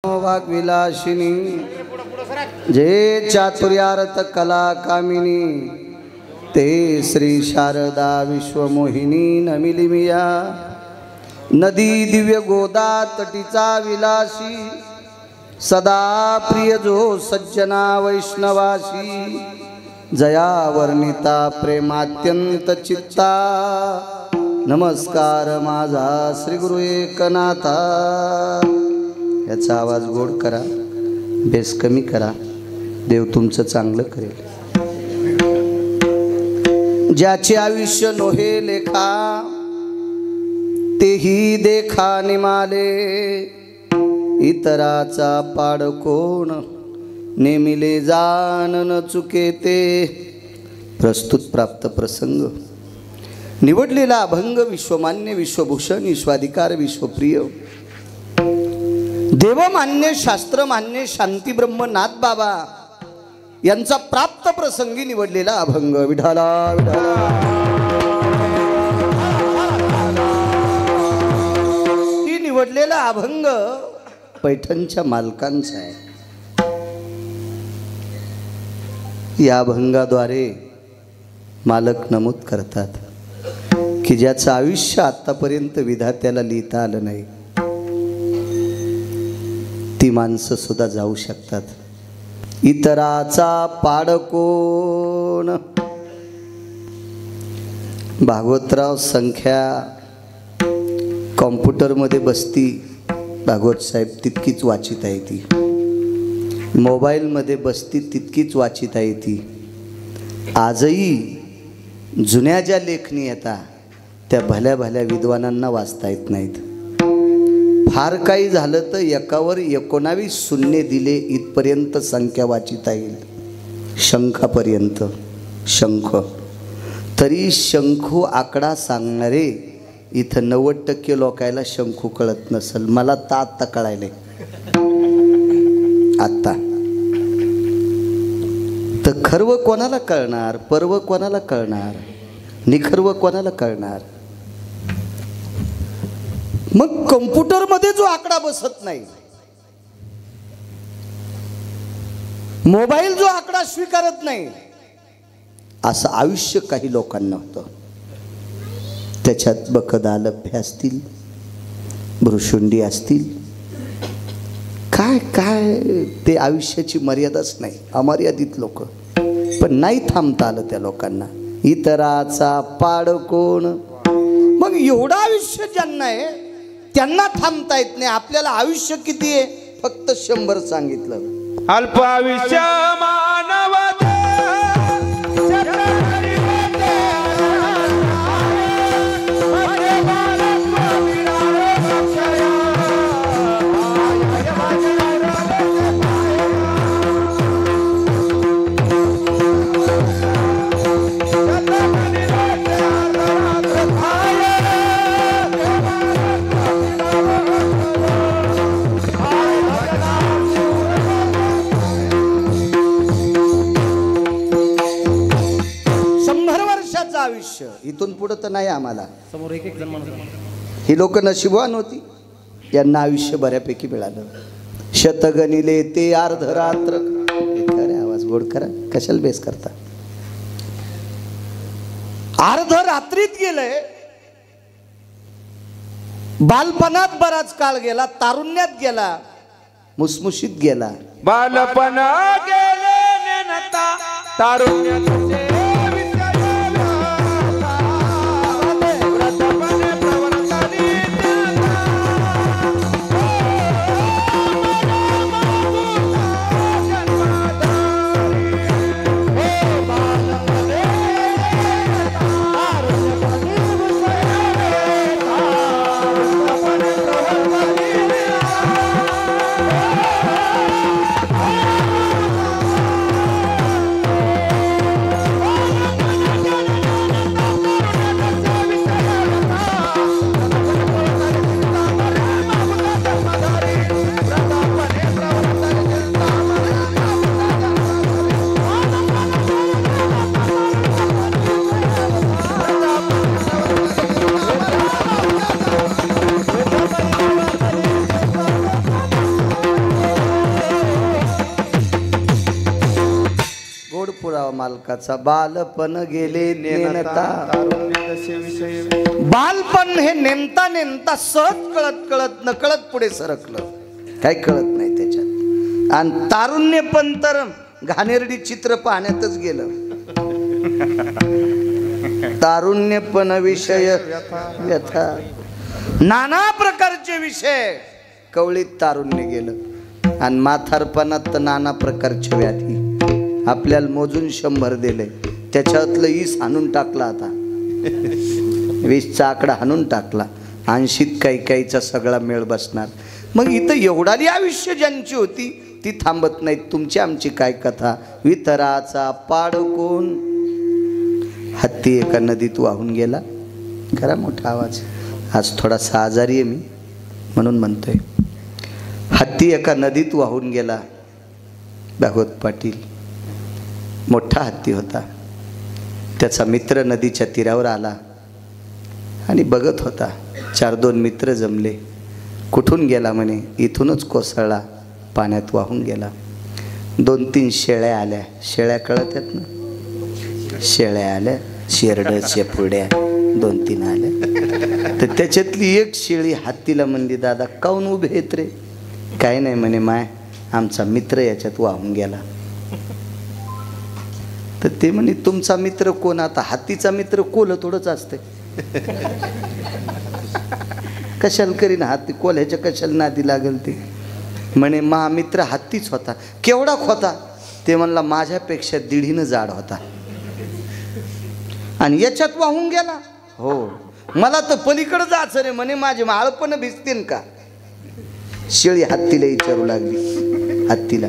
वाग्विलासिनी जे चातुर्यार्थ कला कामिनी ते श्री शारदा विश्वमोहिनी नमिलिमिया नदी दिव्य गोदा तटीचा विलासी सदा प्रिय जो सज्जना वैष्णवासी जया वर्णिता प्रेमात्यंत चित्ता नमस्कार माझा श्री गुरु एकनाथा। याचा आवाज गोड करा, बेस कमी करा, देव तुमचं चांगलं करेल। ज्याचे आयुष्य नोहे लेखा तेही देखा निमाले इतराचा पाड कोण नेमिले जाण न चुके ते। प्रस्तुत प्राप्त प्रसंग निवडलेला अभंग विश्वमान्य विश्वभूषण विश्वाधिकार विश्वप्रिय देवमान्य शास्त्रमान्य शांतीब्रह्म नाथ बाबा यांचा प्राप्त प्रसंगी निवडलेला अभंग। विठाला विठाला ती निवडलेला अभंग पैठणच्या मालकांचा आहे। या अभंगाद्वारे मालक नमूद करतात की ज्याचं आयुष्य आतापर्यंत विधात्याला लिहिता आलं नाही ती माणसं सुद्धा जाऊ शकतात। इतराचा पाड कोण। भागवतराव संख्या कॉम्प्युटरमध्ये बसती भागवत साहेब तितकीच वाचित आहे ती, मोबाईलमध्ये बसती तितकीच वाचित आहे ती। आजही जुन्या ज्या लेखणी येतात त्या भल्या भल्या विद्वानांना वाचता येत नाहीत। फार काही झालं तर एकावर 19 शून्य दिले इथपर्यंत संख्या वाचिता येईल, शंखापर्यंत शंख। तरी शंखू आकडा सांगणारे इथं 90% लोकायला शंखू कळत नसल। मला तर आत्ता कळायले, आत्ता तर खर्व कोणाला कळणार, पर्व कोणाला कळणार, निखर्व कोणाला कळणार। मग कॉम्प्युटरमध्ये जो आकडा बसत नाही, मोबाईल जो आकडा स्वीकारत नाही, असं आयुष्य काही लोकांना होतं। त्याच्यात बकदालभ्य असतील, भ्रुशुंडी असतील, काय काय ते आयुष्याची मर्यादाच नाही, अमर्यादित लोक। पण नाही थांबता आलं त्या लोकांना। इतराचा पाड कोण। मग एवढं आयुष्य ज्यांना आहे त्यांना थांबता येत नाही। आपल्याला आयुष्य किती आहे फक्त 100 सांगितलं। अल्प आयुष्य मानव आयुष्य इथून पुढे तर नाही आम्हाला। समोर एक जण ही लोक नशिबवान होती, यांना आयुष्य बऱ्यापैकी मिळालं। शतगणिले ते अर्धरात्र। खरे आवाज गोड करा, कशाला बेस करता। अर्धरात्रीत गेलंय, बालपणात बराच काळ गेला, तारुण्यात गेला, मुसमुशीत गेला। बालपण गेले नेनता तारुण्यात गाव मालकाचा बालपण गेले नेणता. तारुण्य तसे विषय बालपण हे नेमता नेमता सहज कळत कळत नकळत पुढे सरकलं, काही कळत नाही त्याच्यात. आणि तारुण्य पण तर घाणेरडी चित्र पाहण्यातच गेलं. तारुण्य पण विषय व्यथा, नाना प्रकारचे विषय कवळीत तारुण्य गेलं. आणि म्हातारपणात तर नाना प्रकारच्या व्याधी. आपल्याला मोजून 100 दिले, त्याच्यातलं 20 हाणून टाकला. आता 20चा आकडा हाणून टाकला. 80त काही काहीचा सगळा मेळ बसणार. मग इथं एवढाली आयुष्य ज्यांची होती ती थांबत नाहीत. तुमची आमची काय कथा. वितराचा पाड कोण. हत्ती एका नदीत वाहून गेला. करा मोठा आवाज, आज थोडासा आजारी आहे मी म्हणून म्हणतोय. हत्ती एका नदीत वाहून गेला. भागवत पाटील मोठा हत्ती होता. त्याचा मित्र नदीच्या तीरावर आला आणि बघत होता. 4-2 मित्र जमले. कुठून गेला म्हणे, इथूनच कोसळला, पाण्यात वाहून गेला. 2-3 शेळ्या आल्या. शेळ्या कळत आहेत ना, शेळ्या आल्या, शेरड शेपुड्या 2-3 आल्या. तर त्याच्यातली एक शेळी हत्तीला म्हणली, दादा काऊन उभे आहेत रे. काय नाही म्हणे, माय आमचा मित्र याच्यात वाहून गेला. तर ते म्हणे, तुमचा मित्र कोण. आता हत्तीचा मित्र कोल थोडंच असते. कशाला करीन हत्ती, कोल्ह्याच्या कशाला नादी लागेल ते. म्हणे महामित्र हत्तीच होता. केवढा होता. ते म्हणला माझ्यापेक्षा 1.5 जाड होता आणि याच्यात वाहून गेला. हो, मला तर पलीकडे जायचं रे म्हणे, माझे माळपण भिजतील का. शेळी हत्तीला विचारू लागली. हत्तीला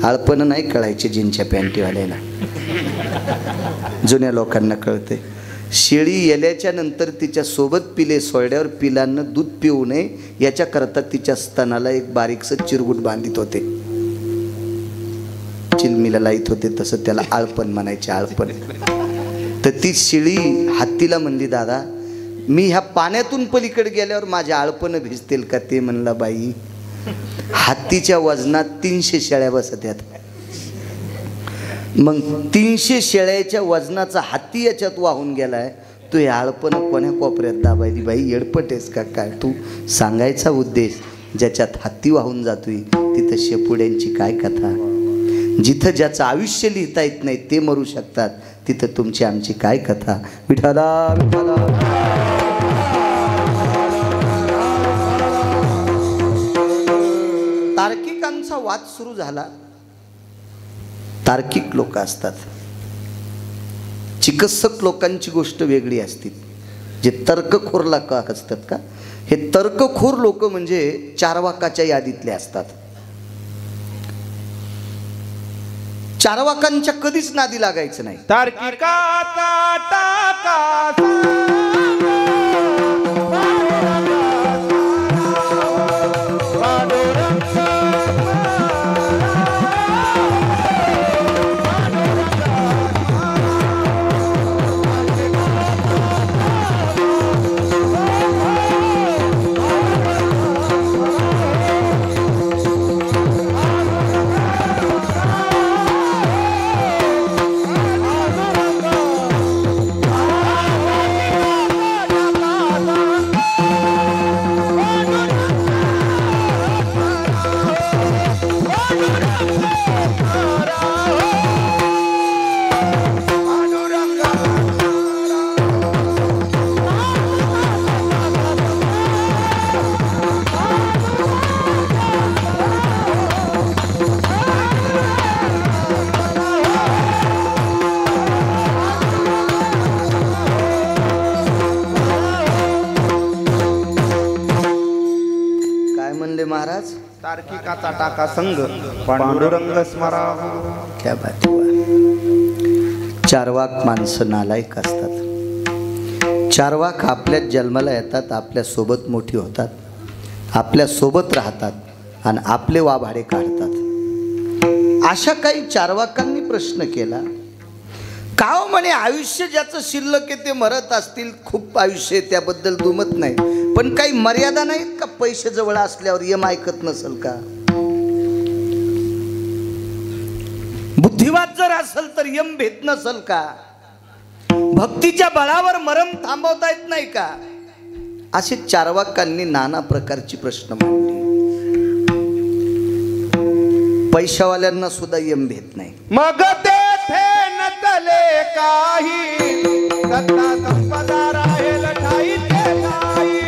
आळपण नाही कळायचे जिनच्या पॅन्टीवाल्याला, जुन्या लोकांना कळते. शेळी येल्याच्या नंतर तिच्या सोबत पिले, सोयड्यावर पिलांना दूध पिऊ नये याच्याकरता तिच्या स्तनाला एक बारीकसं चिरगुट बांधित होते. चिलमीला लाईत होते तसं त्याला आळपण म्हणायचे. आळपण. तर ती शेळी हत्तीला म्हणली, दादा मी ह्या पाण्यातून पलीकडे गेल्यावर माझे आळपण भिजतील का. ते म्हणला, बाई हत्तीच्या वजनात 300 शेळ्या बसत्यात. मग 300 शेळ्याच्या वजनाचा हत्ती याच्यात वाहून गेलाय. तू हे आळपण कोण्या कोपऱ्यात दाबायली. बाई येडपट आहेस का काय तू. सांगायचा उद्देश, ज्याच्यात हत्ती वाहून जातोय तिथं शेपुड्यांची काय कथा. जिथं ज्याचं आयुष्य लिहिता येत नाही ते मरू शकतात, तिथं तुमची आमची काय कथा. विठाला विठाला. तार्किकांचा वाद सुरू झाला. तार्किक लोक असतात, चिकित्सक लोकांची गोष्ट वेगळी असते. जे तर्कखोर लोक असतात का, हे तर्कखोर लोक म्हणजे चारवाकाच्या यादीतले असतात. चारवाकांच्या कधीच नादी लागायचं नाही. तार्किकाचा टाका महाराज. तार्किकाचा टाका संघ पांडुरंग स्मराव. क्या बात. चारवाक माणसं नालायक असतात. चारवाक आपल्याच जन्माला येतात, आपल्या सोबत मोठी होतात, आपल्या सोबत राहतात आणि आपले वाभाडे काढतात. अशा काही चारवाकांनी प्रश्न केला, का म्हणे आयुष्य ज्याचं शिल्लक आहे ते मरत असतील, खूप आयुष्य त्याबद्दल दुमत नाही, पण काही मर्यादा नाहीत का. पैसे जवळ असल्यावर यम ऐकत नसेल का. बुद्धिवाद जर असेल तर यम भेद नसल का? भक्तीच्या बळावर मरण थांबवता येत नाही का? असे चार्वाकांनी नाना प्रकारची प्रश्न मांडले. पैशावाल्यांना सुद्धा यम भेद नाही. मग तेथे नसले काही, सत्ता संपदा राहील ठाईचे ठाई.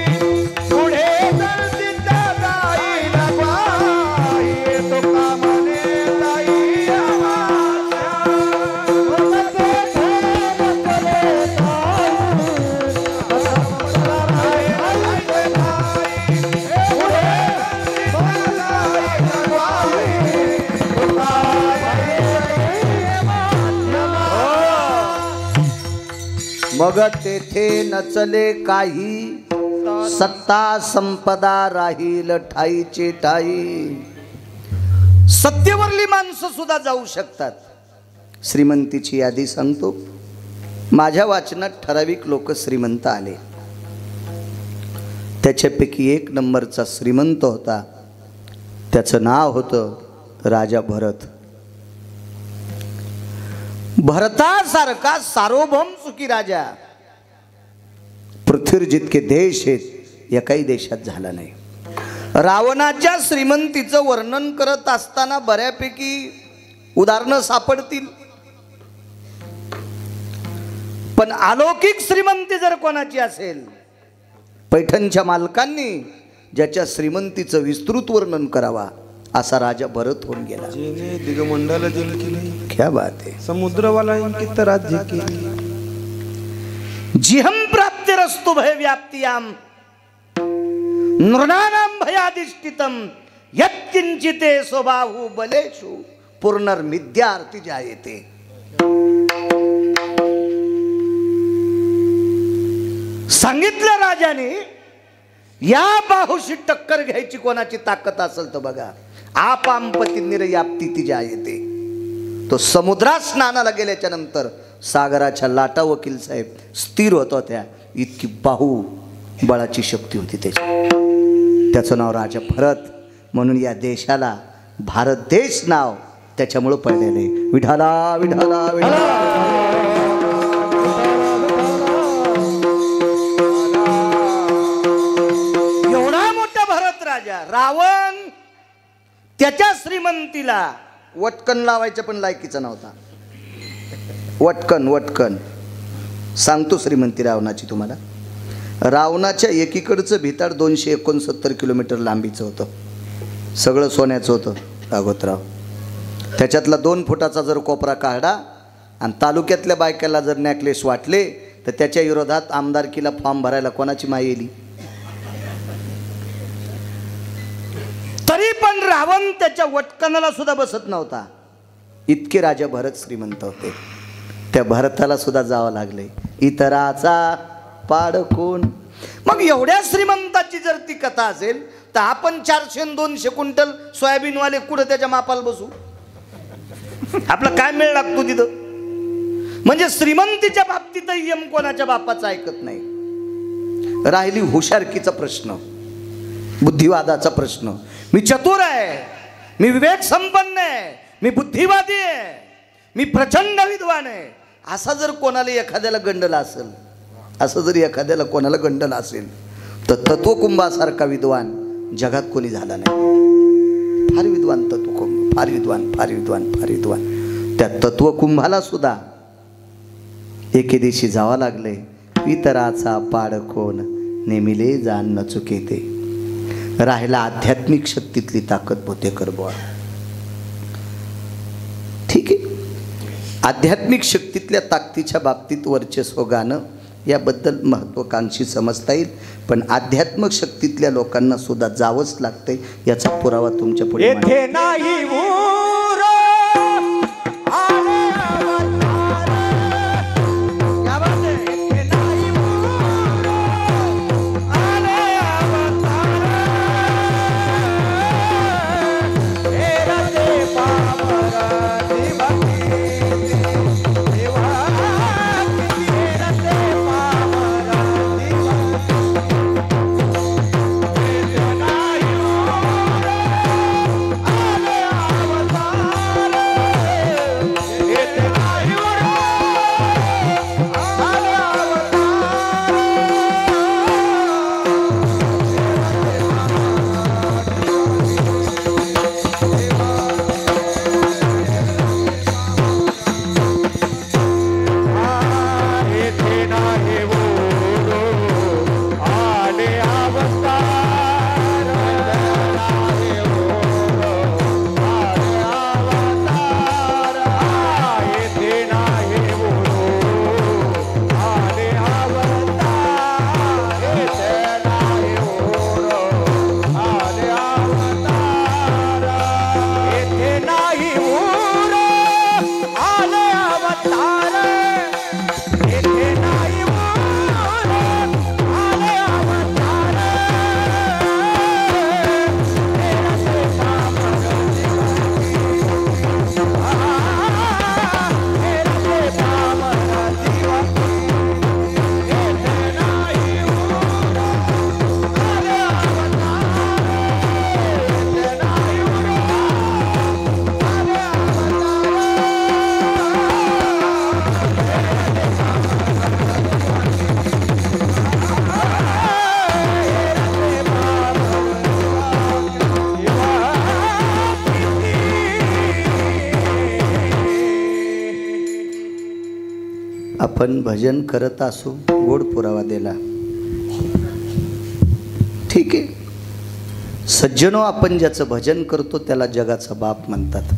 पुढे जर तिथं जाईल बाई, तुका म्हणे ताई आवाच्या. मग तेथे नसले काही, सत्ता संपदा राहील ठाईचे ठाई. पुढे जर तिथं जाईल बाई, मग तेथे नचले काही, सत्ता संपदा राहील ठाईचे ठाई. सत्तेवरली माणसं सुद्धा जाऊ शकतात. श्रीमंतीची यादी सांगतो. माझ्या वाचनात ठराविक लोक श्रीमंत आले. त्याच्यापैकी एक नंबरचा श्रीमंत होता. त्याचं नाव होतं राजा भरत. भरतासारखा सार्वभौम सुखी राजा पृथ्वीवर जितके देश आहेत एकाही देशात झाला नाही. रावणाच्या श्रीमंतीचं वर्णन करत असताना बऱ्यापैकी उदाहरणं सापडतील, पण अलौकिक श्रीमंती जर कोणाची असेल, पैठणच्या मालकांनी ज्याच्या श्रीमंतीचं विस्तृत वर्णन करावा असा राजा भरत होऊन गेला. जेने दिगमंडल जिंकले, क्या बात है. समुद्रवाला इंकित राज्य केले. जिहं प्राप्तिरस्तु भय व्याप्तियाम नृणानां भयाधिष्ठितम यत्किंचिते स्वबाहु बलेषु पुनर्मिद्यार्ति जायते. सांगितलं राजाने, या बाहुशी टक्कर घ्यायची कोणाची ताकद असेल तर बघा, आपांपती निर्याप्ती ती जायते. तो समुद्रात स्नानाला गेल्याच्या नंतर सागराच्या लाटा वकील साहेब स्थिर होत होत्या, इतकी बाहू बळाची शक्ती होती त्याची. त्याचं नाव राजा भरत. म्हणून या देशाला भारत देश नाव त्याच्यामुळं पडलेलं आहे. विठाला विठाला विठाला. एवढा मोठा भरत राजा. रावण त्याच्या श्रीमंतीला वटकन लावायचं पण लायकीचा नव्हता. वटकन वटकन सांगतो श्रीमंती रावणाची तुम्हाला. रावणाच्या एकीकडचं भिताड 269 किलोमीटर लांबीचं होतं. सगळं सोन्याचं होतं राघोतराव. त्याच्यातला 2 फुटाचा जर कोपरा काढा आणि तालुक्यातल्या बायकाला जर नेकलेस वाटले तर त्याच्या विरोधात आमदारकीला फॉर्म भरायला कोणाची माय येली. तरी पण रावण त्याच्या वटकनाला सुद्धा बसत नव्हता. इतके राजा भरत श्रीमंत होते. त्या भरताला सुद्धा जावं लागले. इतराचा पाड कोण. मग एवढ्या श्रीमंताची जर ती कथा असेल तर आपण 400 आणि 200 क्विंटल सोयाबीनवाले कुठं त्याच्या मापाला बसू. आपला काय मेळ लागतो तिथं. म्हणजे श्रीमंतीच्या बाबतीत यम कोणाच्या बापाचा ऐकत नाही. राहिली हुशारकीचा प्रश्न, बुद्धिवादाचा प्रश्न. मी चतुर आहे, मी विवेक संपन्न आहे, मी बुद्धिवादी आहे, मी प्रचंड विद्वान आहे, असा जर कोणाला एखाद्याला गंडला असेल, असं जर एखाद्याला कोणाला गंडला असेल तर तत्वकुंभासारखा विद्वान जगात कोणी झाला नाही. फार विद्वान तत्वकुंभ, फार विद्वान, फार विद्वान, फार विद्वान. त्या तत्वकुंभाला सुद्धा एके दिवशी जावं लागले. इतराचा पाड कोण नेमिले जाण न चुकेते. राहिला आध्यात्मिक शक्तीतली ताकद बोतेकर बुवा. ठीक आहे, आध्यात्मिक शक्तीतल्या ताकदीच्या बाबतीत वर्चस्व गाणं याबद्दल महत्त्वाकांक्षी समजता येईल, पण आध्यात्मिक शक्तीतल्या लोकांना सुद्धा जावंच लागतंय याचा पुरावा तुमच्या पुढे येथे नाही ऊर आले अवतार. क्या बात है. येथे नाही ऊर आले अवतार. हे रते पामर दिवकी देवा किती रते पामर दिवकी. येथे नाही ऊर आले आपण भजन करत असू, गोड पुरावा दिला, ठीक आहे. सज्जनो, आपण ज्याचं भजन करतो त्याला जगाचा बाप म्हणतात.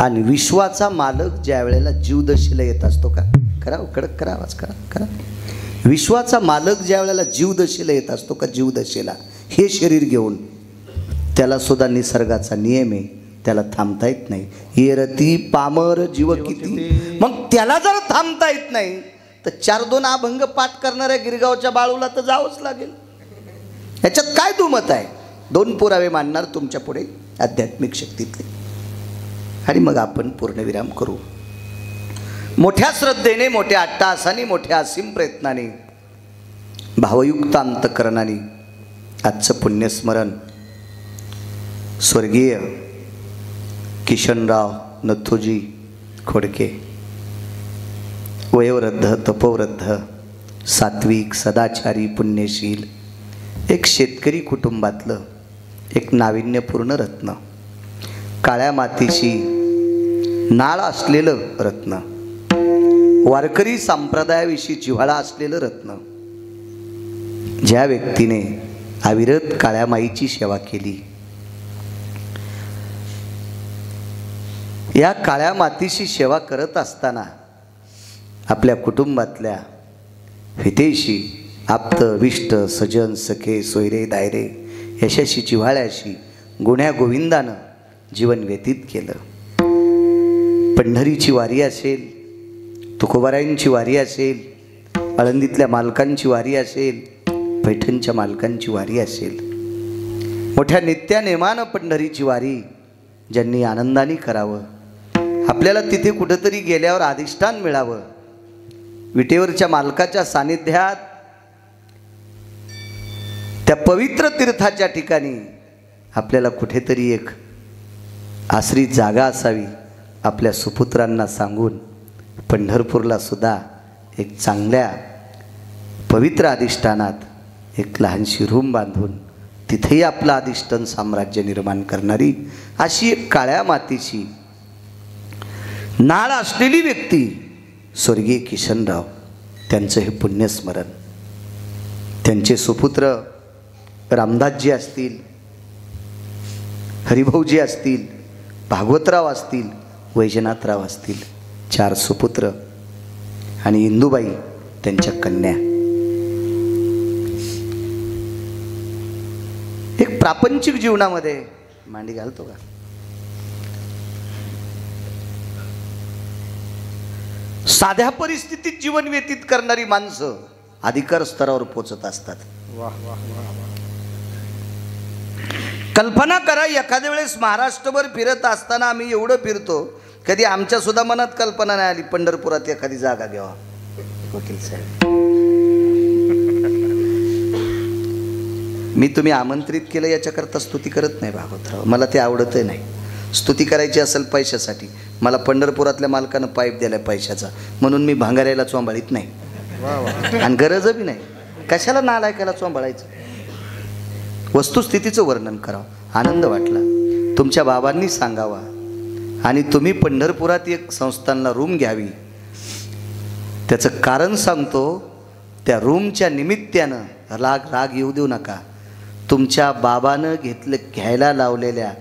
आणि विश्वाचा मालक ज्या वेळेला जीवदशेला येत असतो, का करा कडक करा, आवाज करा करा. विश्वाचा मालक ज्या वेळेला जीवदशेला येत असतो, का जीवदशेला हे शरीर घेऊन, त्याला सुद्धा निसर्गाचा नियम आहे, त्याला थांबता येत नाही. येरती पामर जीव किती. मग त्याला जर थांबता येत नाही तर 4-2 अभंग पाठ करणाऱ्या गिरगावच्या बाळूला तर जावंच लागेल. याच्यात काय दुमत आहे? 2 पुरावे मांडणार तुमच्या पुढे आध्यात्मिक शक्तीतले, आणि मग आपण पूर्णविराम करू. मोठ्या श्रद्धेने, मोठ्या अट्टहासाने, मोठ्या असीम प्रयत्नाने, भावयुक्त अंतकरणाने आजचं पुण्यस्मरण स्वर्गीय किशनराव नथुजी खोडके, वयोवृद्ध, तपोवृद्ध, सात्विक, सदाचारी, पुण्यशील, एक शेतकरी कुटुंबातलं एक नाविन्यपूर्ण रत्न, काळ्या मातीशी नाळ असलेलं रत्न, वारकरी संप्रदायाविषयी जिव्हाळा असलेलं रत्न, ज्या व्यक्तीने अविरत काळ्या माईची सेवा केली, या काळ्या मातीशी सेवा करत असताना आपल्या कुटुंबातल्या हितेशी, आप्त, विष्ट, सजन, सखे, सोयरे, दायरे यशाशी, जिव्हाळ्याशी, गुण्या गोविंदानं जीवन व्यतीत केलं. पंढरीची वारी असेल, तुकोबारायांची वारी असेल, आळंदीतल्या मालकांची वारी असेल, पैठणच्या मालकांची वारी असेल, मोठ्या नित्यानेमानं पंढरीची वारी ज्यांनी आनंदाने करावं, आपल्याला तिथे कुठंतरी गेल्यावर अधिष्ठान मिळावं, विटेवरच्या मालकाच्या सानिध्यात त्या पवित्र तीर्थाच्या ठिकाणी आपल्याला कुठेतरी एक आश्रित जागा असावी, आपल्या सुपुत्रांना सांगून पंढरपूरला सुद्धा एक चांगल्या पवित्र अधिष्ठानात एक लहानशी रूम बांधून तिथेही आपलं अधिष्ठान साम्राज्य निर्माण करणारी अशी एक काळ्या मातीची नाळ असलेली व्यक्ती स्वर्गीय किशनराव, त्यांचं हे पुण्यस्मरण. त्यांचे सुपुत्र रामदासजी असतील, हरिभाऊजी असतील, भागवतराव असतील, वैजनाथराव असतील, 4 सुपुत्र आणि इंदुबाई त्यांच्या कन्या. एक प्रापंचिक जीवनामध्ये मांडी घालतो का? साध्या परिस्थितीत जीवन व्यतीत करणारी माणसं अधिकार स्तरावर पोचत असतात. कल्पना करा, एखाद्या वेळेस महाराष्ट्रभर फिरत असताना आम्ही एवढं फिरतो, कधी आमच्या सुद्धा मनात कल्पना नाही आली पंढरपुरात एखादी जागा घ्यावा. वकील साहेब, मी तुम्ही आमंत्रित केलं याच्याकरता स्तुती करत नाही भागवतराव, मला ते आवडतही नाही. स्तुती करायची असेल पैशासाठी, मला पंढरपुरातल्या मालकानं पाईप दिला पैशाचा, म्हणून मी भांगारायला चोंबाळीत नाही आणि गरज बी नाही. कशाला नालायकाला चोंबाळायचं? वस्तुस्थितीचं वर्णन करावं, आनंद वाटला, तुमच्या बाबांनी सांगावा, आणि तुम्ही पंढरपुरात एक संस्थानला रूम घ्यावी. त्याचं कारण सांगतो, त्या रूमच्या निमित्तानं राग येऊ देऊ नका. तुमच्या बाबानं घ्यायला लावलेल्या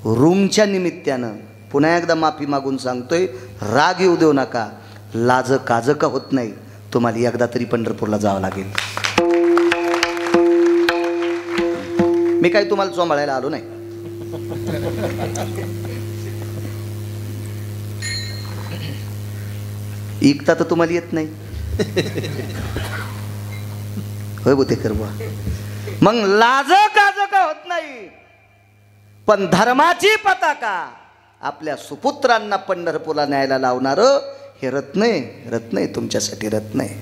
रूमच्या निमित्तानं पुन्हा एकदा माफी मागून सांगतोय, राग येऊ देऊ नका. लाज काज का होत नाही, तुम्हाला एकदा तरी पंढरपूरला जावं लागेल. मी काही तुम्हाला चोंबाळायला आलो नाही. ऐकता तर तुम्हाला येत नाही, होय बोते करवा. मग लाज काज का होत नाही, पण धर्माची पताका आपल्या सुपुत्रांना पंढरपूरला न्यायला लावणारं हे रत्न आहे, रत्न आहे, तुमच्यासाठी रत्न आहे.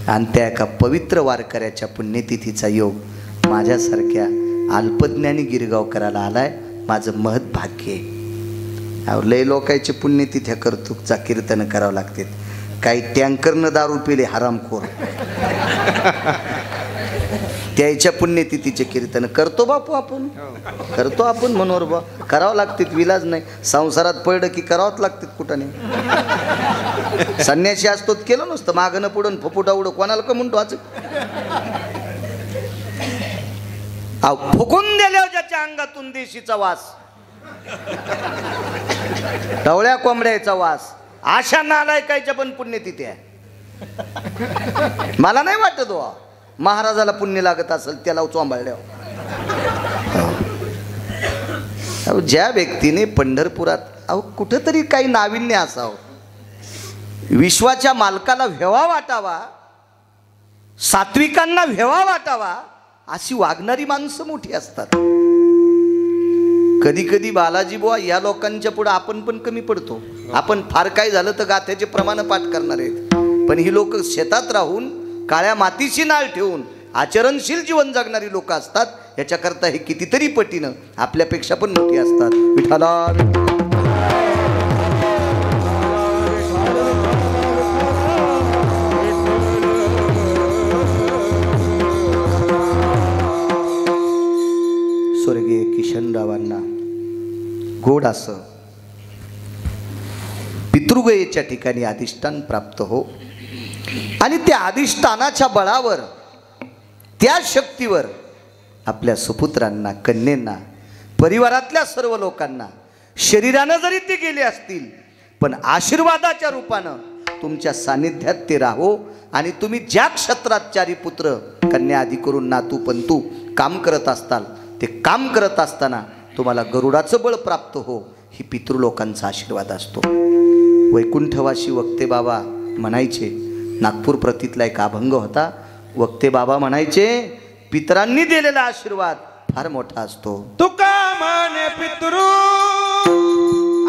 आणि त्या एका पवित्र वारकऱ्याच्या पुण्यतिथीचा योग माझ्यासारख्या अल्पज्ञानी गिरगावकराला आलाय. माझं महत् भाग्य आहे. लय लोकांचे पुण्यतिथ्या करतूकचा कीर्तन करावं लागते. काही टँकरनं दारू पिले हरामखोर, त्याच्या पुण्यतिथीचे कीर्तन करतो बापू आपण, करतो आपण मनोहर बा, करावं लागते, विलाज नाही. संसारात पडलं की करावंच लागते कुठं नाही. संन्यासी असतो केलं नसतं, मागणं पुढं फुफुटा उडं कोणाला का म्हणतो आज. फुकून दिल्यावर ज्याच्या अंगातून देशीचा वास, ढवळ्या कोंबड्याचा वास, अशा नालायकाच्या पण पुण्यतिथी आहे. मला नाही वाटत हो महाराजाला पुण्य लागत असेल त्याला चोंबाळल्यावर. ज्या व्यक्तीने पंढरपुरात कुठंतरी काही नाविन्य असावं, विश्वाच्या मालकाला भेवा वाटावा, सात्विकांना भेवा वाटावा, अशी वागणारी माणसं मोठी असतात. कधी कधी बालाजी बुवा या लोकांच्या पुढे आपण पण कमी पडतो. आपण फार काय झालं तर गाथ्याचे प्रमाण पाठ करणार आहेत, पण ही लोक शेतात राहून काळ्या मातीशी नाळ ठेवून आचरणशील जीवन जगणारी लोक असतात. याच्याकरता हे कितीतरी पटीनं आपल्यापेक्षा पण मोठी असतात. विठाला स्वर्गीय किशनरावांना गोड असं पितृगयेच्या ठिकाणी अधिष्ठान प्राप्त हो, आणि त्या अधिष्ठानाच्या बळावर, त्या शक्तीवर आपल्या सुपुत्रांना, कन्येंना, परिवारातल्या सर्व लोकांना, शरीरानं जरी ते गेले असतील पण आशीर्वादाच्या रूपानं तुमच्या सानिध्यात ते राहो. आणि तुम्ही ज्या क्षेत्रात चारी पुत्र कन्या आदी करून नातू पंतू काम करत असताल, ते काम करत असताना तुम्हाला गरुडाचं बळ प्राप्त हो, ही पितृलोकांचा आशीर्वाद असतो. वैकुंठवासी वक्ते बाबा म्हणायचे, नागपूर प्रतीतला एक अभंग होता. वक्ते बाबा म्हणायचे, पितरांनी दिलेला आशीर्वाद फार मोठा असतो. तुका माने पितृ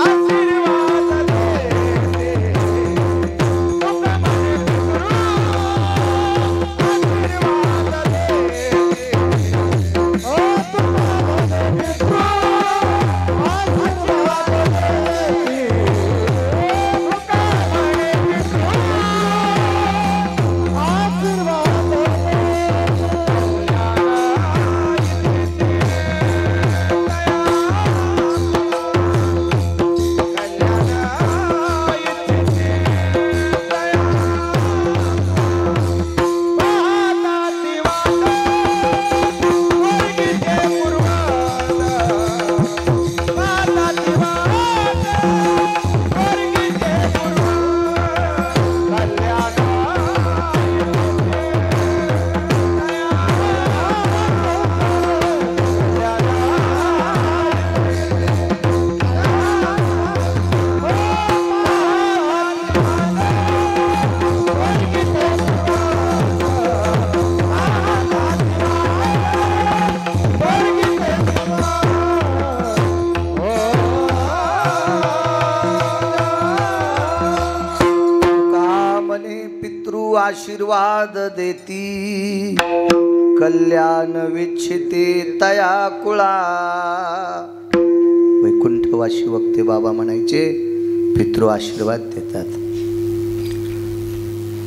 आशीर्वाद देते, तुका माने पितृ आशीर्वाद देते, ओ तुका माने पितृ आशीर्वाद देते, तुका माने पितृ आशीर्वाद आशीर्वाद देती, कल्याण विच्छिते तया कुळा. वैकुंठवासी वक्ते बाबा म्हणायचे, पितृ आशीर्वाद देतात.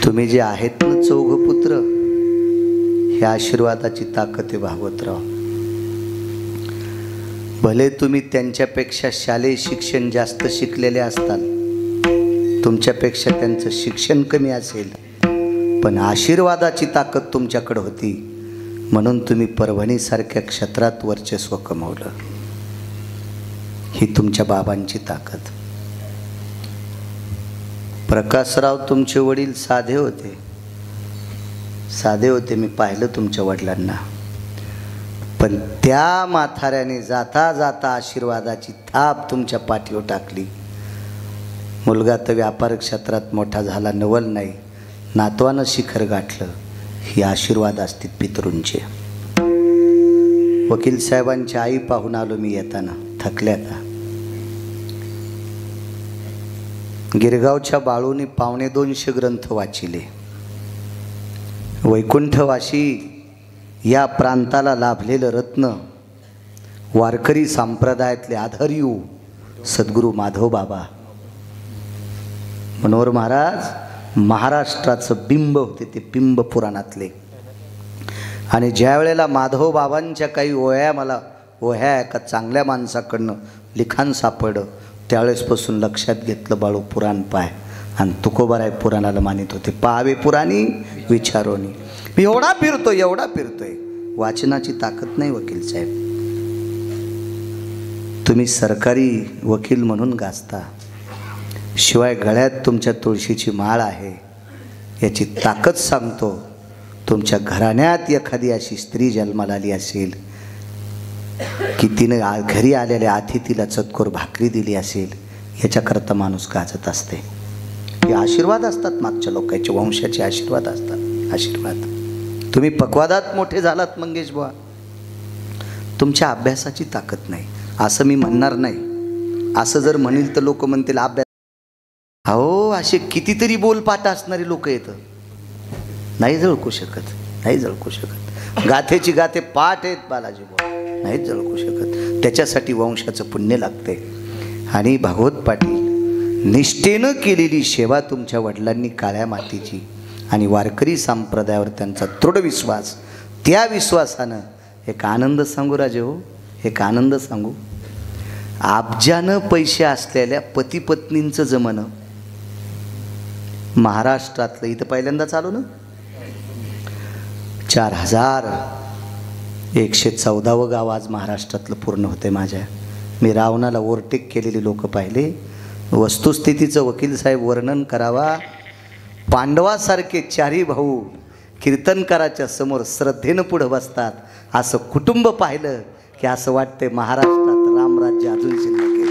तुम्ही जे आहेत ना चौघ पुत्र, ह्या आशीर्वादाची ताकद आहे भागवतराव. भले तुम्ही त्यांच्यापेक्षा शालेय शिक्षण जास्त शिकलेले असताल, तुमच्यापेक्षा त्यांचं शिक्षण कमी असेल, पण आशीर्वादाची ताकद तुमच्याकडे होती, म्हणून तुम्ही परभणीसारख्या क्षेत्रात वर्चस्व कमवलं. ही तुमच्या बाबांची ताकद. प्रकाशराव तुमचे वडील साधे होते, साधे होते. मी पाहिलं तुमच्या वडिलांना, पण त्या म्हाताऱ्याने जाता जाता आशीर्वादाची थाप तुमच्या पाठीवर टाकली. मुलगा तर व्यापार क्षेत्रात मोठा झाला, नवल नाही, नातवानं शिखर गाठलं. ही आशीर्वाद असतील पितरूंचे. वकील साहेबांची आई पाहून आलो मी येताना, थकल्या का. गिरगावच्या बाळूने 250 ग्रंथ वाचिले. वैकुंठवासी या प्रांताला लाभलेलं रत्न, वारकरी संप्रदायातले आधार्यू सद्गुरू माधव बाबा मनोहर महाराज महाराष्ट्राचं बिंब होते. ते बिंब पुराणातले आणि ज्या वेळेला माधव बाबांच्या काही मला ओह्या एका चांगल्या माणसाकडनं लिखाण सापडलं, त्यावेळेसपासून लक्षात घेतलं बाळू पुराण पाय, आणि तुकोबाराय पुराणाला मानित होते. पाहावे पुराणी विचारोनी. मी एवढा फिरतोय, वाचनाची ताकद नाही वकील साहेब. तुम्ही सरकारी वकील म्हणून गाजता, शिवाय गळ्यात तुमच्या तुळशीची माळ आहे. याची ताकद सांगतो. तुमच्या घराण्यात एखादी अशी स्त्री जन्माला आली असेल की तिनं घरी आलेल्या अतिथीला चतकोर भाकरी दिली असेल, याच्याकरता माणूस गाजत असते. हे आशीर्वाद असतात, मागच्या लोकांचे वंशाचे आशीर्वाद असतात. आशीर्वाद. तुम्ही पक्वादात मोठे झालात मंगेश बुवा, तुमच्या अभ्यासाची ताकद नाही असं मी म्हणणार नाही. असं जर म्हणेल तर लोक म्हणतील अभ्यास. अहो, असे कितीतरी बोलपाट असणारी लोक येतं, नाही झळकू शकत. गाथेची गाथे पाठ आहेत बालाजी बुवा, नाहीच झळकू शकत. त्याच्यासाठी वंशाचं पुण्य लागते. आणि भागवत पाटील, निष्ठेनं केलेली सेवा तुमच्या वडिलांनी काळ्या मातीची, आणि वारकरी संप्रदायावर त्यांचा दृढ विश्वास, त्या विश्वासानं एक आनंद सांगू राजे हो, एक आनंद सांगू. अब्जानं पैसे असलेल्या पती पत्नींचं जमणं महाराष्ट्रातलं इथं पहिल्यांदा चालू ना. 4114 गाव आज महाराष्ट्रातलं पूर्ण होते माझ्या. मी रावणाला ओव्हरटेक केलेली लोक पाहिले. वस्तुस्थितीचं वकील साहेब वर्णन करावा. पांडवासारखे चारी भाऊ कीर्तनकाराच्या समोर श्रद्धेनं पुढं बसतात, असं कुटुंब पाहिलं की असं वाटतंय महाराष्ट्रात रामराज्य अजून शिल्लक आहे,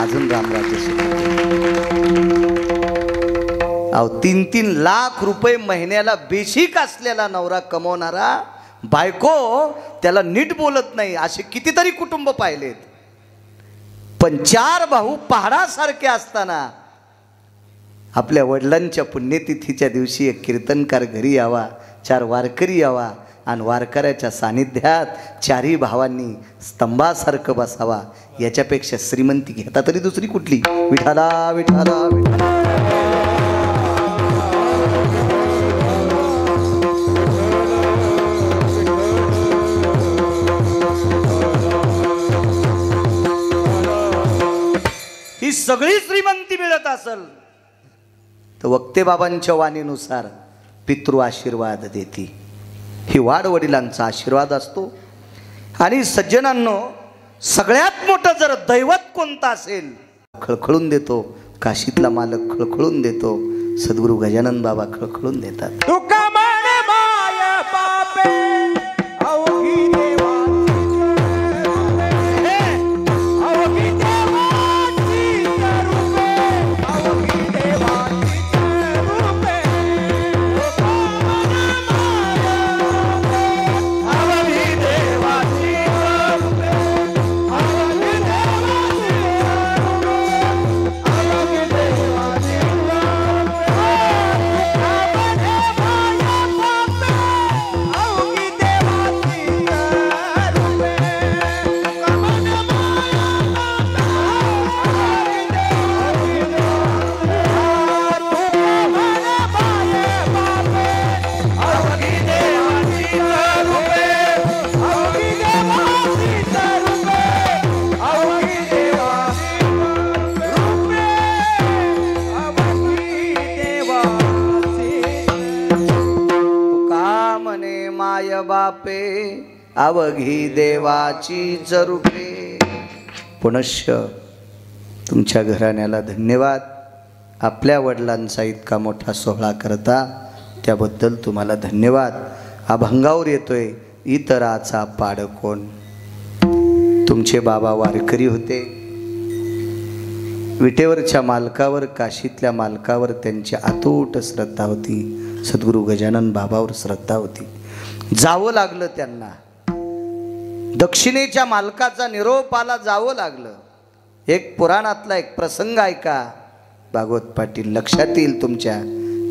अजून रामराज्य शिल्लक आहे. अहो, 3-3 लाख रुपये महिन्याला बेसिक असलेला नवरा कमवणारा, बायको त्याला नीट बोलत नाही, असे कितीतरी कुटुंब पाहिलेत. पण 4 भाऊ पहाडासारखे असताना आपल्या वडिलांच्या पुण्यतिथीच्या दिवशी एक कीर्तनकार घरी यावा, 4 वारकरी यावा, आणि वारकऱ्याच्या सानिध्यात 4ही भावांनी स्तंभासारखं बसावा. याच्यापेक्षा श्रीमंती घेता तरी दुसरी कुठली? विठाला विठाला विठाला. ही सगळी श्रीमंती मिळत असेल तर वक्ते बाबांच्या वाणीनुसार पितृ आशीर्वाद देती. ही वाडवडिलांचा आशीर्वाद असतो. आणि सज्जनांनो, सगळ्यात मोठं जर दैवत कोणतं असेल, खळखळून देतो. काशीतला मालक खळखळून देतो. सद्गुरू गजानन बाबा खळखळून देतात. तुका म्हणे माय बापे अवघी बापे अवघी देवाचीच रूपे. पुनश्च तुमच्या घराण्याला धन्यवाद. आपल्या वडिलांचा इतका मोठा सोहळा करता त्याबद्दल तुम्हाला धन्यवाद. अभंगावर येतोय इतराचा पाड कोण. तुमचे बाबा वारकरी होते. विटेवरच्या मालकावर, काशीतल्या मालकावर त्यांची अतूट श्रद्धा होती. सद्गुरू गजानन बाबावर श्रद्धा होती. जावं लागलं त्यांना. दक्षिणेच्या मालकाचा निरोप आला, जावं लागलं. एक पुराणातला एक प्रसंग ऐका भागवत पाटील, लक्षात येईल तुमच्या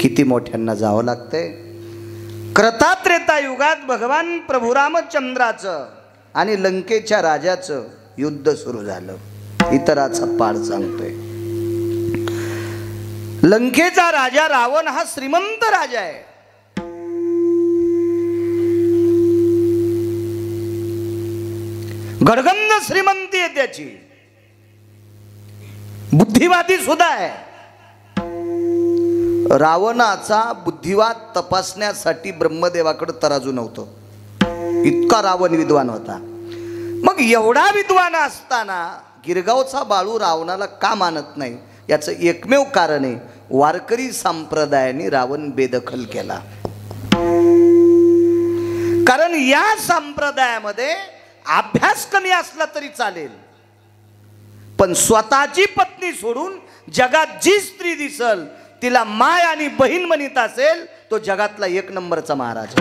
किती मोठ्यांना जावं लागतंय. कृतात्रेता युगात भगवान प्रभू रामचंद्राचं आणि लंकेच्या राजाचं युद्ध सुरू झालं. इतराचा पाड सांगतोय. लंकेचा राजा रावण हा श्रीमंत राजा आहे. गडगंज श्रीमंती आहे त्याची, बुद्धिवादी सुद्धा आहे. रावणाचा बुद्धिवाद तपासण्यासाठी ब्रह्मदेवाकडे तराजू नव्हतं, इतका रावण विद्वान होता. मग एवढा विद्वान असताना गिरगावचा बाळू रावणाला का मानत नाही, याचं एकमेव कारण आहे, वारकरी संप्रदायाने रावण बेदखल केला. कारण या संप्रदायामध्ये अभ्यास कमी असला तरी चालेल, पण स्वतःची पत्नी सोडून जगात जी स्त्री दिसल तिला माय आणि बहीण म्हणत असेल तो जगातला एक नंबरचा महाराज.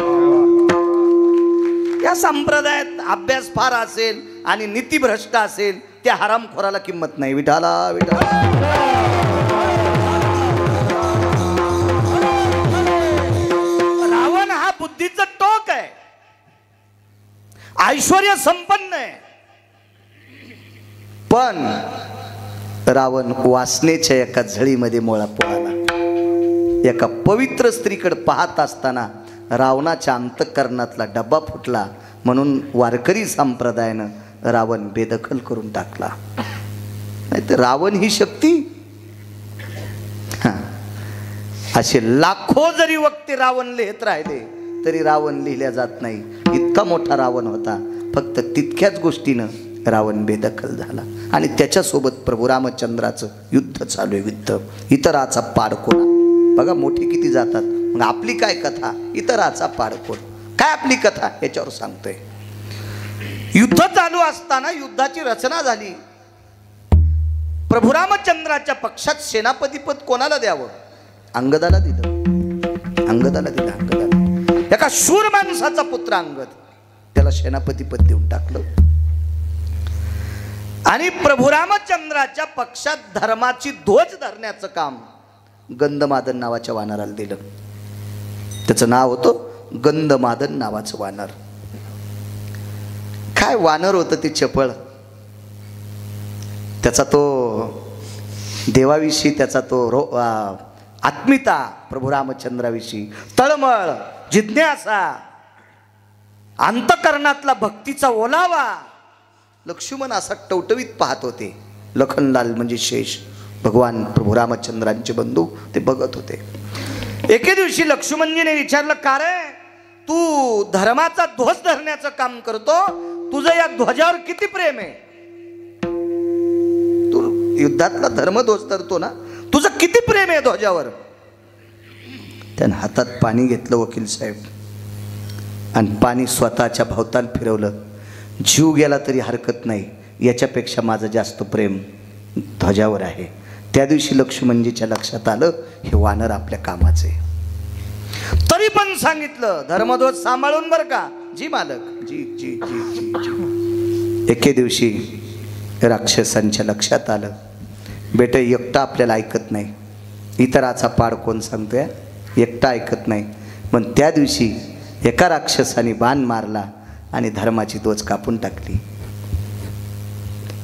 या संप्रदायात अभ्यास फार असेल आणि नीतिभ्रष्ट असेल त्या हरामखोराला किंमत नाही. विठाला विठाला. रावण हा बुद्धीचं टोक आहे, ऐश्वर्य संपन्न आहे, पण रावण वासनेच्या एका झळीमध्ये मोळा पोळाला. एका पवित्र स्त्रीकडे पाहत असताना रावणाच्या अंतःकरणातला डब्बा फुटला, म्हणून वारकरी संप्रदायानं रावण बेदखल करून टाकला. नाही तर रावण ही शक्ती. असे लाखो जरी वक्ते रावण लिहित राहिले तरी रावण लिहिल्या जात नाही, इतका मोठा रावण होता. फक्त तितक्याच गोष्टीनं रावण बेदखल झाला आणि त्याच्यासोबत प्रभू रामचंद्राचं युद्ध चालू आहे. युद्ध, इतराचा पाडकोणा. बघा मोठे किती जातात. मग आपली काय कथा, इतराचा पाडकोण. काय आपली कथा याच्यावर सांगतोय. युद्ध चालू असताना युद्धाची रचना झाली. प्रभू रामचंद्राच्या पक्षात सेनापतीपद कोणाला द्यावं, अंगदाला दिलं. अंगदाला दिलं. अंगदाला, एका शूर माणसाचा पुत्र अंगद, त्याला सेनापतीपद देऊन टाकलं. आणि प्रभू रामचंद्राच्या पक्षात धर्माची ध्वज धरण्याचं काम गंधमादन नावाच्या वानराला दिलं. त्याचं नाव होतं गंधमादन नावाचं वानर. काय वानर होतं ते चपळ. त्याचा तो देवाविषयी त्याचा तो आत्मीयता, प्रभू रामचंद्राविषयी तळमळ, जिज्ञासा, अंतकरणातला भक्तीचा ओलावा. लक्ष्मण असा टवटवीत पाहत होते. लखनलाल म्हणजे शेष, भगवान प्रभू रामचंद्रांचे बंधू, ते बघत होते. एके दिवशी लक्ष्मणजीने विचारलं, का रे तू धर्माचा ध्वज धरण्याचं काम करतो, तुझं या ध्वजावर किती प्रेम आहे. तू युद्धातला धर्मध्वज धरतो ना, तुझं किती प्रेम आहे ध्वजावर. त्यानं हातात पाणी घेतलं वकील साहेब आणि पाणी स्वतःच्या भोवताल फिरवलं. जीव गेला तरी हरकत नाही, याच्यापेक्षा माझं जास्त प्रेम ध्वजावर आहे. त्या दिवशी लक्ष्मणजीच्या लक्षात आलं हे वानर आपल्या कामाचे. तरी पण सांगितलं धर्मध्वज सांभाळून बरं का. जी मालक, जी जी जी जी जी. एके दिवशी राक्षसांच्या लक्षात आलं बेटा एकटा आपल्याला ऐकत नाही, इतराचा पाड कोण सांगतोय, एकटा ऐकत नाही. पण त्या दिवशी एका राक्षसाने बाण मारला आणि धर्माची ध्वज कापून टाकली.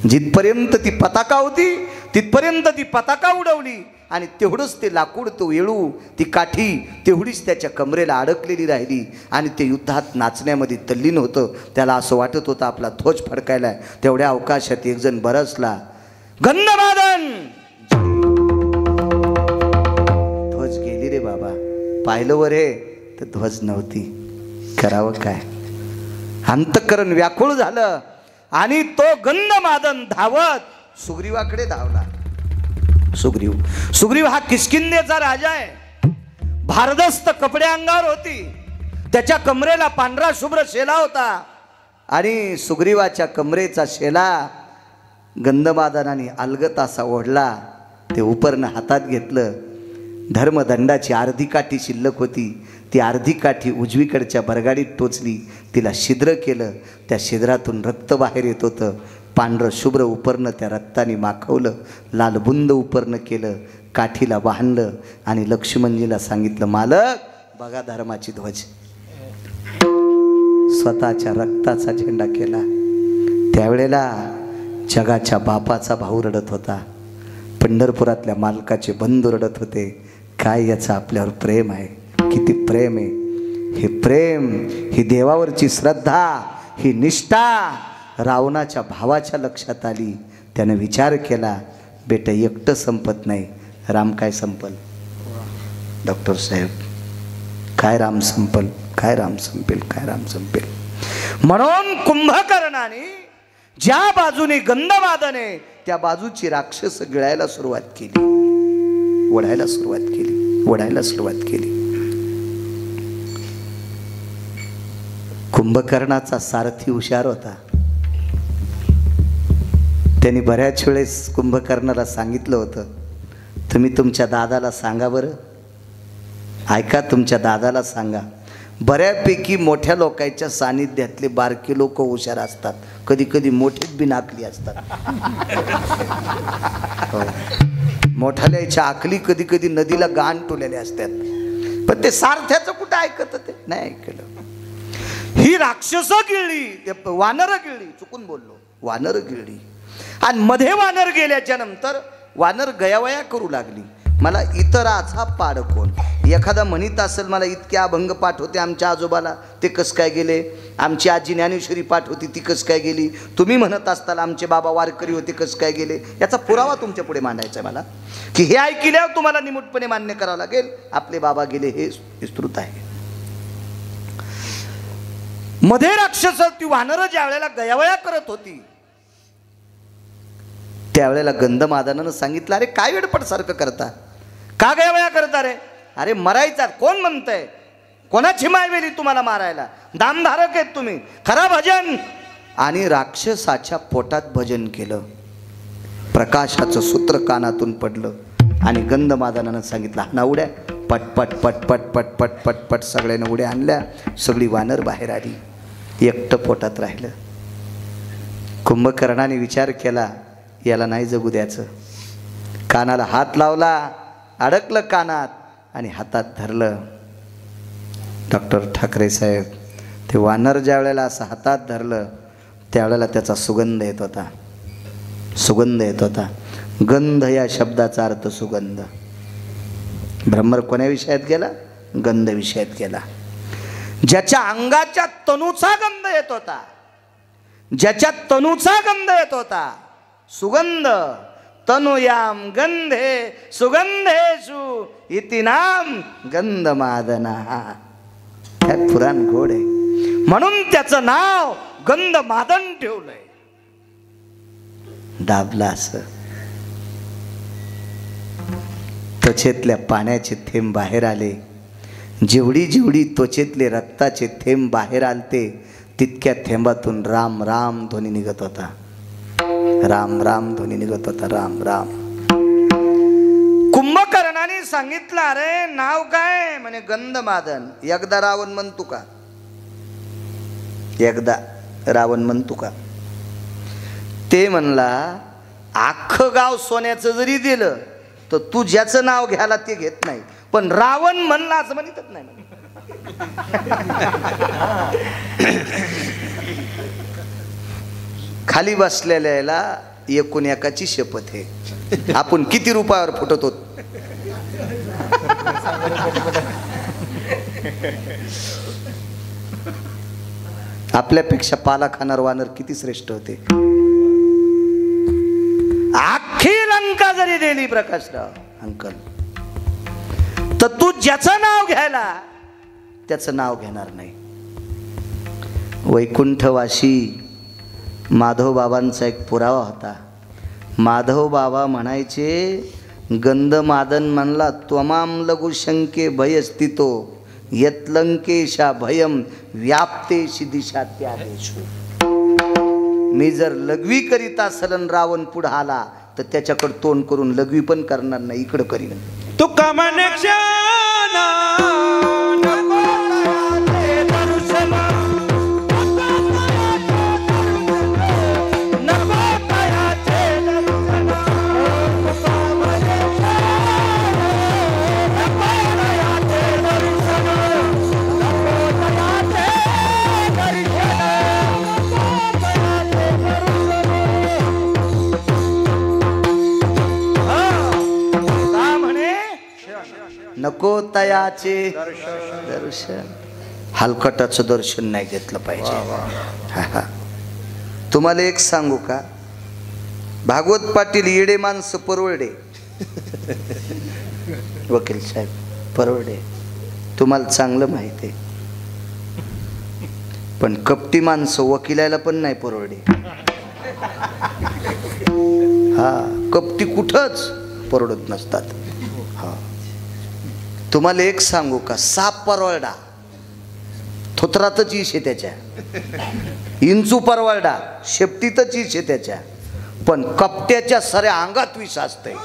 जिथपर्यंत ती पताका होती तिथपर्यंत ती पताका उडवली आणि तेवढंच ते लाकूड, तो येळू, ती काठी तेवढीच त्याच्या कमरेला अडकलेली राहिली. आणि ते युद्धात नाचण्यामध्ये तल्लीन होतं. त्याला असं वाटत होतं आपला ध्वज फडकायला. तेवढ्या अवकाशात एक जण बरसला, गंधमादन. ध्वज गेली रे बाबा. पाहिलं वर हे तर ध्वज नव्हती. करावं काय. अंतःकरण व्याकुळ झालं आणि तो गंधमादन धावत सुग्रीवाकडे धावला. सुग्रीव हा किष्किंधेचा राजा आहे. भारदस्त कपडे अंगावर होती, त्याच्या कमरेला पांढरा शुभ्र शेला होता आणि सुग्रीवाच्या कमरेचा शेला गंधमादनाने अलगत असा ओढला. ते उपरनं हातात घेतलं. धर्मदंडाची अर्धी काठी शिल्लक होती, ती अर्धी काठी उजवीकडच्या बरगाडीत टोचली, तिला छिद्र केलं. त्या छिद्रातून रक्त बाहेर येत होतं. पांढरं शुभ्र उपरनं त्या रक्ताने माखवलं, लालबुंद उपरनं केलं, काठीला बांधलं आणि लक्ष्मणजीला सांगितलं, मालक बघा धर्माची ध्वज. स्वतःच्या रक्ताचा झेंडा केला. त्यावेळेला जगाच्या बापाचा भाऊ रडत होता, पंढरपुरातल्या मालकाचे बंधू रडत होते. काय याचं आपल्यावर प्रेम आहे, किती प्रेम आहे. हे प्रेम, ही देवावरची श्रद्धा, ही निष्ठा रावणाच्या भावाच्या लक्षात आली. त्यानं विचार केला, बेटा एकटं संपत नाही, राम काय संपल. डॉक्टर साहेब, काय राम संपल, काय राम संपेल, काय राम संपेल. म्हणून कुंभकर्णाने ज्या बाजूने गंधमादन आहे त्या बाजूची राक्षस गिळायला सुरुवात केली, ओढायला सुरुवात केली, ओढायला सुरुवात केली. कुंभकर्णाचा सारथी हुशार होता. त्यांनी बऱ्याच वेळेस कुंभकर्णाला सांगितलं होतं, तुम्ही तुमच्या दादाला सांगा बरं, ऐका, तुमच्या दादाला सांगा. बऱ्यापैकी मोठ्या लोकांच्या सानिध्यातले बारके लोक हुशार असतात, कधी कधी मोठेच बी नाकली असतात. हो. मोठ्याच्या आकली कधी कधी नदीला गाण टोलेले असतात, पण ते सारथ्याचं कुठं ऐकत, ते नाही ऐकलं. ही राक्षस गिळली, वानर गिळली, चुकून बोललो, वानर गिळली. आणि मध्ये वानर गेल्याच्या नंतर वानर गयावया करू लागली, मला इतराचा पाड कोण. एखादा म्हणत असेल, मला इतके अभंग पाठ होते आमच्या आजोबाला, ते कस काय गेले. आमची आजी ज्ञानेश्वरी पाठ होती, ती कस काय गेली. तुम्ही म्हणत असताल आमचे बाबा वारकरी होते, कस काय गेले. याचा पुरावा तुमच्या पुढे मांडायचा आहे मला, की हे ऐकल्यावर तुम्हाला निमूटपणे मान्य करावं लागेल आपले बाबा गेले, हे विस्तृत आहे. मध्ये राक्षस ती वानर ज्या वेळेला गयावया करत होती त्यावेळेला गंधमादनानं सांगितलं, अरे काय वेडपट सारखं करता, का गयावया करता रे. अरे मरायचा कोण म्हणतंय, कोणाची मायवेली तुम्हाला मारायला, दामधारक आहेत तुम्ही, खरा भजन. आणि राक्षसाच्या पोटात भजन केलं. प्रकाशाचं सूत्र कानातून पडलं आणि गंधमादनानं सांगितलं, ना उड्या, पटपट पटपट पटपट पटपट सगळ्यानं उड्या आणल्या. सगळी वानर बाहेर आली, एकटं पोटात राहिलं. कुंभकर्णाने विचार केला, याला नाही जगू द्यायचं. कानाला हात लावला, अडकलं कानात आणि हातात धरलं. डॉक्टर ठाकरे साहेब, ते वानर ज्या वेळेला असं हातात धरलं त्यावेळेला त्याचा सुगंध येत होता, सुगंध येत होता. गंध या शब्दाचा अर्थ सुगंध. भ्रमर कोण्या विषयात गेला, गंध विषयात गेला. ज्याच्या अंगाच्या तनूचा गंध येत होता, ज्याच्या तनूचा गंध येत होता, सुगंध. तनुयाम गंधे सुगंधेषु इति नाम गंधमादना. काय पुराण गोड आहे, म्हणून त्याचं नाव गंधमादन ठेवलंय. दाबला असं त्वचेतल्या पाण्याचे थेंब बाहेर आले. जेवढी जेवढी त्वचेतले रक्ताचे थेंब बाहेर आलते तितक्या थेंबातून राम राम ध्वनी निघत होता, राम राम ध्वनी निघत होता, राम राम. कुंभकर्णाने सांगितलं, अरे नाव काय, म्हणे गंधमादन. एकदा रावण म्हणतो का, एकदा रावण म्हणतो का. ते म्हणला, अख्खं गाव सोन्याचं जरी दिलं तर तू ज्याचं नाव घ्यायला ते घेत नाही, पण रावण म्हणला असं म्हणतच नाही. खाली बसलेल्याला एकूण एकाची शपथ आहे, आपण किती रुपयावर फुटतो. आपल्यापेक्षा पाला खाणार वानर किती श्रेष्ठ होते. अख्खी लंका जरी दिली प्रकाशराव अंकल, तर तू ज्याचं नाव घ्यायला त्याचं नाव घेणार नाही. वैकुंठवासी माधव बाबांचा एक पुरावा होता. माधव बाबा म्हणायचे, गंधमादन म्हणला, त्वमाम लघुशंके भयस्थितो यत्लंकेशा भयम व्याप्तेशी दिशा त्यादेशु. मी जर लघवी करीत असेल रावण पुढे आला तर त्याच्याकडे तोंड करून लघवी पण करणार नाही, इकडं करीन. तू कमने क्षणा नको तयाचे दर्शन. हलकटाचं दर्शन नाही घेतलं पाहिजे. तुम्हाला एक सांगू का, भागवत पाटील येडे माणसं परवडे. वकील साहेब परवडे, तुम्हाला चांगलं माहिती आहे. पण कपटी माणसं वकिलाला पण नाही परवडे. हा, कपटी कुठंच परवडत नसतात. हा, तुम्हाला एक सांगू का, साप परवडा थोत्रातच इश आहे त्याच्या, इंचू परवडा शेपटीतच इश आहे त्याच्या, पण कपट्याच्या साऱ्या अंगात विष असते.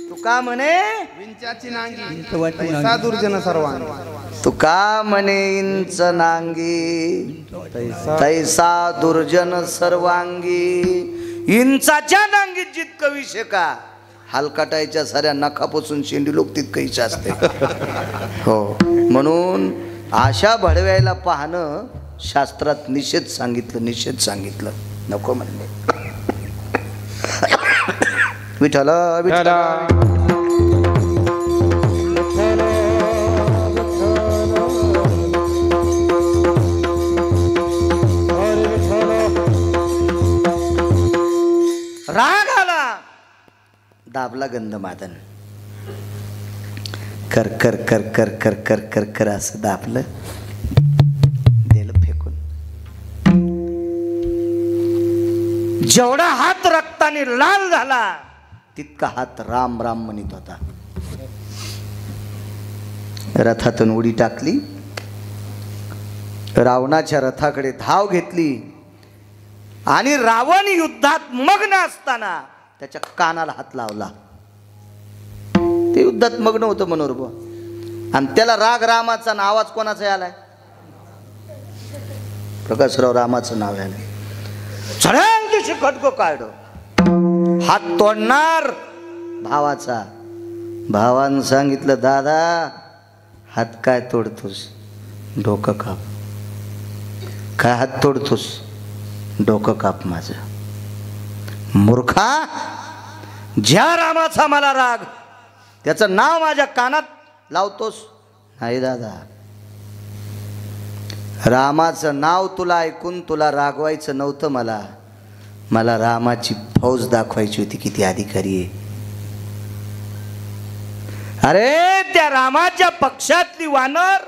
तुका म्हणे विंचाची नांगी पैसा दुर्जन सर्वांगी. तुका म्हणे इंच नांगी तैसा दुर्जन सर्वांगी. इंचाच्या नांगीत जितकं विषय का, हलकाटायच्या साऱ्या नखापासून शेंडी लोक तितकं इच्छा असते. हो, म्हणून आशा भडव्याला पाहणं शास्त्रात निषेध सांगितलं, निषेध सांगितलं, नको म्हणले. विठ्ठल विठ्ठल राग आला, दाबला गंधमादन, कर कर कर कर कर कर कर कर असं दाबलं, दिलं फेकून. जेवढा हात रक्ताने लाल झाला तितका हात राम राम म्हणत होता. रथातून उडी टाकली, रावणाच्या रथाकडे धाव घेतली आणि रावण युद्धात मग्न असताना त्याच्या कानाला हात लावला. ते युद्धात मग्न होतं मनोरभ, आणि त्याला राग रामाचा आवाज कोणाचा आलाय? प्रकाशराव रामाचं नाव आलंय. चढेल दिवशी खटको काढ, हात तोडणार भावाचा. भावानं सांगितलं, दादा हात काय तोडतोस? डोकं काप. काय हात तोडतोस? डोकं काप माझं. मूर्खा, ज्या रामाचा मला राग त्याचं नाव माझ्या कानात लावतोस? नाही दादा, रामाचं नाव तुला ऐकून तुला रागवायचं नव्हतं, मला रामाची फौज दाखवायची होती, किती अधिकारी आहे. अरे त्या रामाच्या पक्षातली वानर,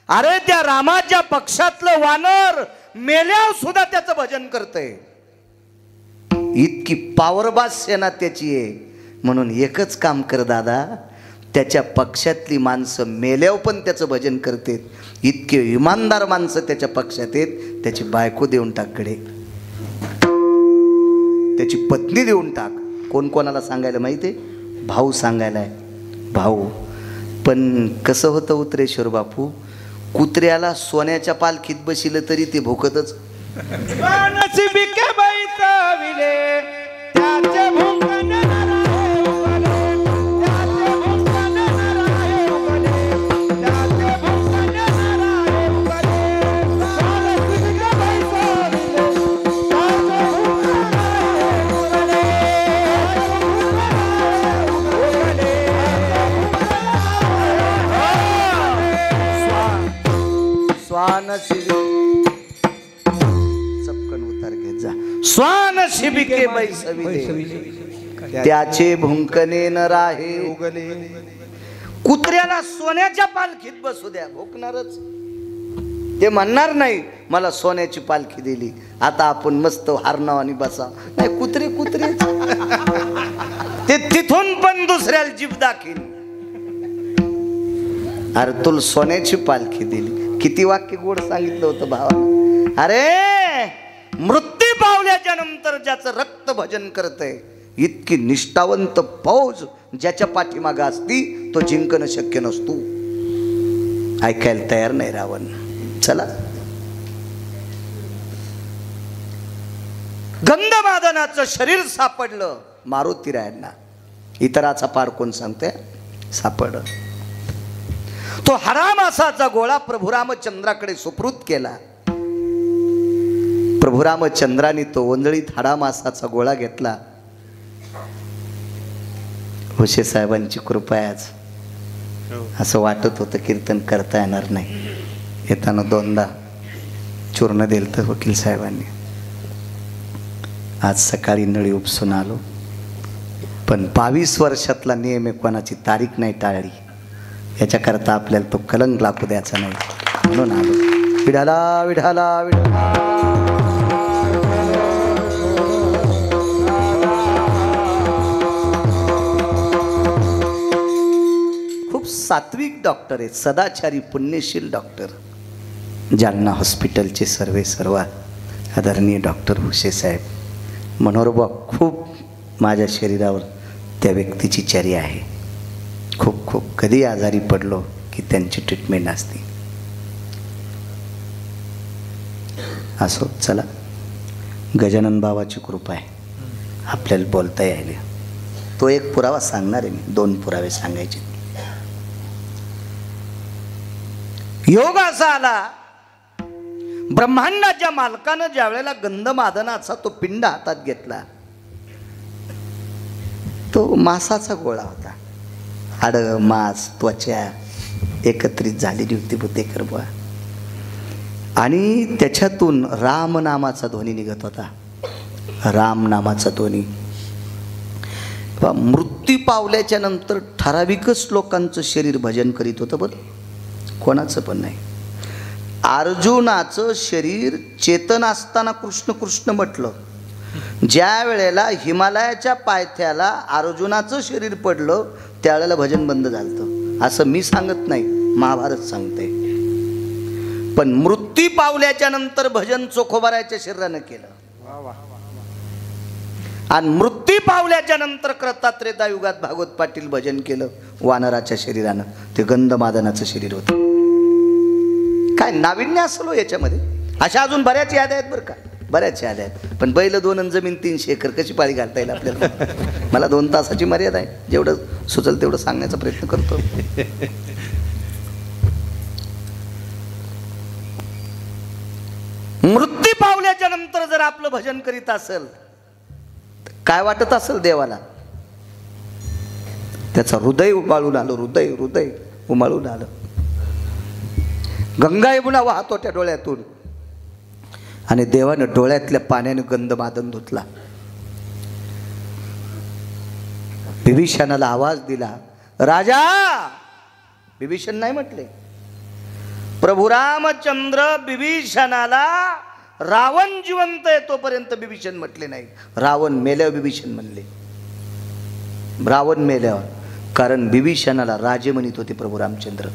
अरे त्या रामाच्या पक्षातलं वानर मेल्यावर सुद्धा त्याचं भजन करतंय. इतकी पावरबाज सेना त्याची आहे. म्हणून एकच काम कर दादा, त्याच्या पक्षातली माणसं मेल्यावर पण त्याचं भजन करतात. इतके इमानदार माणसं त्याच्या पक्षात आहेत. त्याची बायको देऊन टाक कडे, त्याची पत्नी देऊन टाक. कोण कोणाला सांगायला माहिती आहे? भाऊ सांगायलाय, भाऊ. पण कसं होतं उतरेश्वर बापू, कुत्र्याला सोन्याच्या पालखीत बसिलं तरी ते भोकतच. चपकन उतार घेत जा. स्वान शिबिके बैसविले, त्याचे भुंकणे न राहे उगले. कुत्र्याला सोन्याच्या पालखीत बसू द्या, भुंकणारच. ते म्हणणार नाही मला सोन्याची पालखी दिली, आता आपण मस्त हारनाव आणि बसा. नाही, कुत्रे कुत्रे ते तिथून पण दुसऱ्याला जीभ दाखीन. अरे तुला सोन्याची पालखी दिली, किती वाक्य गोड सांगितलं होतं भावानं. अरे मृत्यू पावल्याच्या नंतर ज्याचं रक्त भजन करतंय, इतकी निष्ठावंत फौज ज्याच्या पाठीमागं असती, तो जिंकणं शक्य नसतो. ऐकायला तयार नाही रावण. चला, गंधमादनाचं शरीर सापडलं मारुतीरायांना. इतराचा पार कोण सांगते? सापडलं. तो हाडामासाचा गोळा प्रभू रामचंद्राकडे सुपूर्द केला. प्रभू रामचंद्राने तो ओंजळीत हाडामासाचा गोळा घेतला. हुशे साहेबांची कृपा आहे आज. असं वाटत होतं कीर्तन करता येणार नाही. येताना दोनदा चूर्ण दिलं तर वकील साहेबांनी. आज सकाळी नळी उपसून आलो, पण 22 वर्षातला नियम आहे, कोणाची तारीख नाही टाळली. याच्याकरता आपल्याला तो कलंक लागू द्यायचा नाही म्हणून आलो. विठाला विठाला विठाला. खूप सात्विक डॉक्टर आहेत, सदाचारी पुण्यशील डॉक्टर. जालना हॉस्पिटलचे सर्व आदरणीय डॉक्टर हुशे साहेब. मनोरबा खूप माझ्या शरीरावर त्या व्यक्तीची चर्या आहे. खूप खूप कधी आजारी पडलो की त्यांची ट्रीटमेंट असते. असो, चला, गजानन बाबाची कृपा आहे, आपल्याला बोलता यायला. तो एक पुरावा सांगणार आहे मी, 2 पुरावे सांगायचे. योग असा आला, ब्रह्मांडाच्या मालकानं ज्या वेळेला गंधमादनाचा तो पिंड हातात घेतला, तो मांसाचा गोळा होता. हाड, मांस, त्वचा एकत्रित झालेली होती बुद्धेकर बुवा. आणि त्याच्यातून राम नामाचा ध्वनी निघत होता. राम नामाचा ध्वनी. मृत्यू पावल्याच्या नंतर ठराविकच लोकांचं शरीर भजन करीत होतं बरं, कोणाचं पण नाही. अर्जुनाचं शरीर चेतन असताना कृष्ण कृष्ण म्हटलं. ज्या वेळेला हिमालयाच्या पायथ्याला अर्जुनाचं शरीर पडलं, त्यावेळेला भजन बंद झालं. असं मी सांगत नाही, महाभारत सांगते. पण मृत्यू पावल्याच्या नंतर भजन चोखोबाराच्या शरीरानं केलं. आणि मृत्यू पावल्याच्या नंतर कृतात्रेता युगात भागवत पाटील भजन केलं वानराच्या शरीरानं. ते गंधमादनाचं शरीर होतं. काय नाविन्य असलो याच्यामध्ये. अशा अजून बऱ्याच याद्या आहेत बरं का, बऱ्याच याद्या आहेत. पण बैल 2 आणि जमीन 300 एकर कशी पाळी घालता येईल आपल्याला? मला 2 तासाची मर्यादा आहे, जेवढं सुचल तेवढं सांगण्याचा प्रयत्न करतो. मृत्यू पावल्याच्या नंतर जर आपलं भजन करीत असेल, काय वाटत असेल देवाला? त्याचं हृदय उमाळून आलं, हृदय उमाळून आलं. गंगा यमुना वाहतो त्या डोळ्यातून. आणि देवानं डोळ्यातल्या पाण्याने गंधमादन धुतला. विभीषणाला आवाज दिला, राजा. विभीषण नाही म्हटले. प्रभू रामचंद्र विभीषणाला रावण जिवंत आहे तोपर्यंत विभीषण म्हटले नाही. रावण मेल्यावर विभीषण म्हणले. रावण मेल्यावर. कारण विभीषणाला राजे म्हणत होते प्रभू रामचंद्र.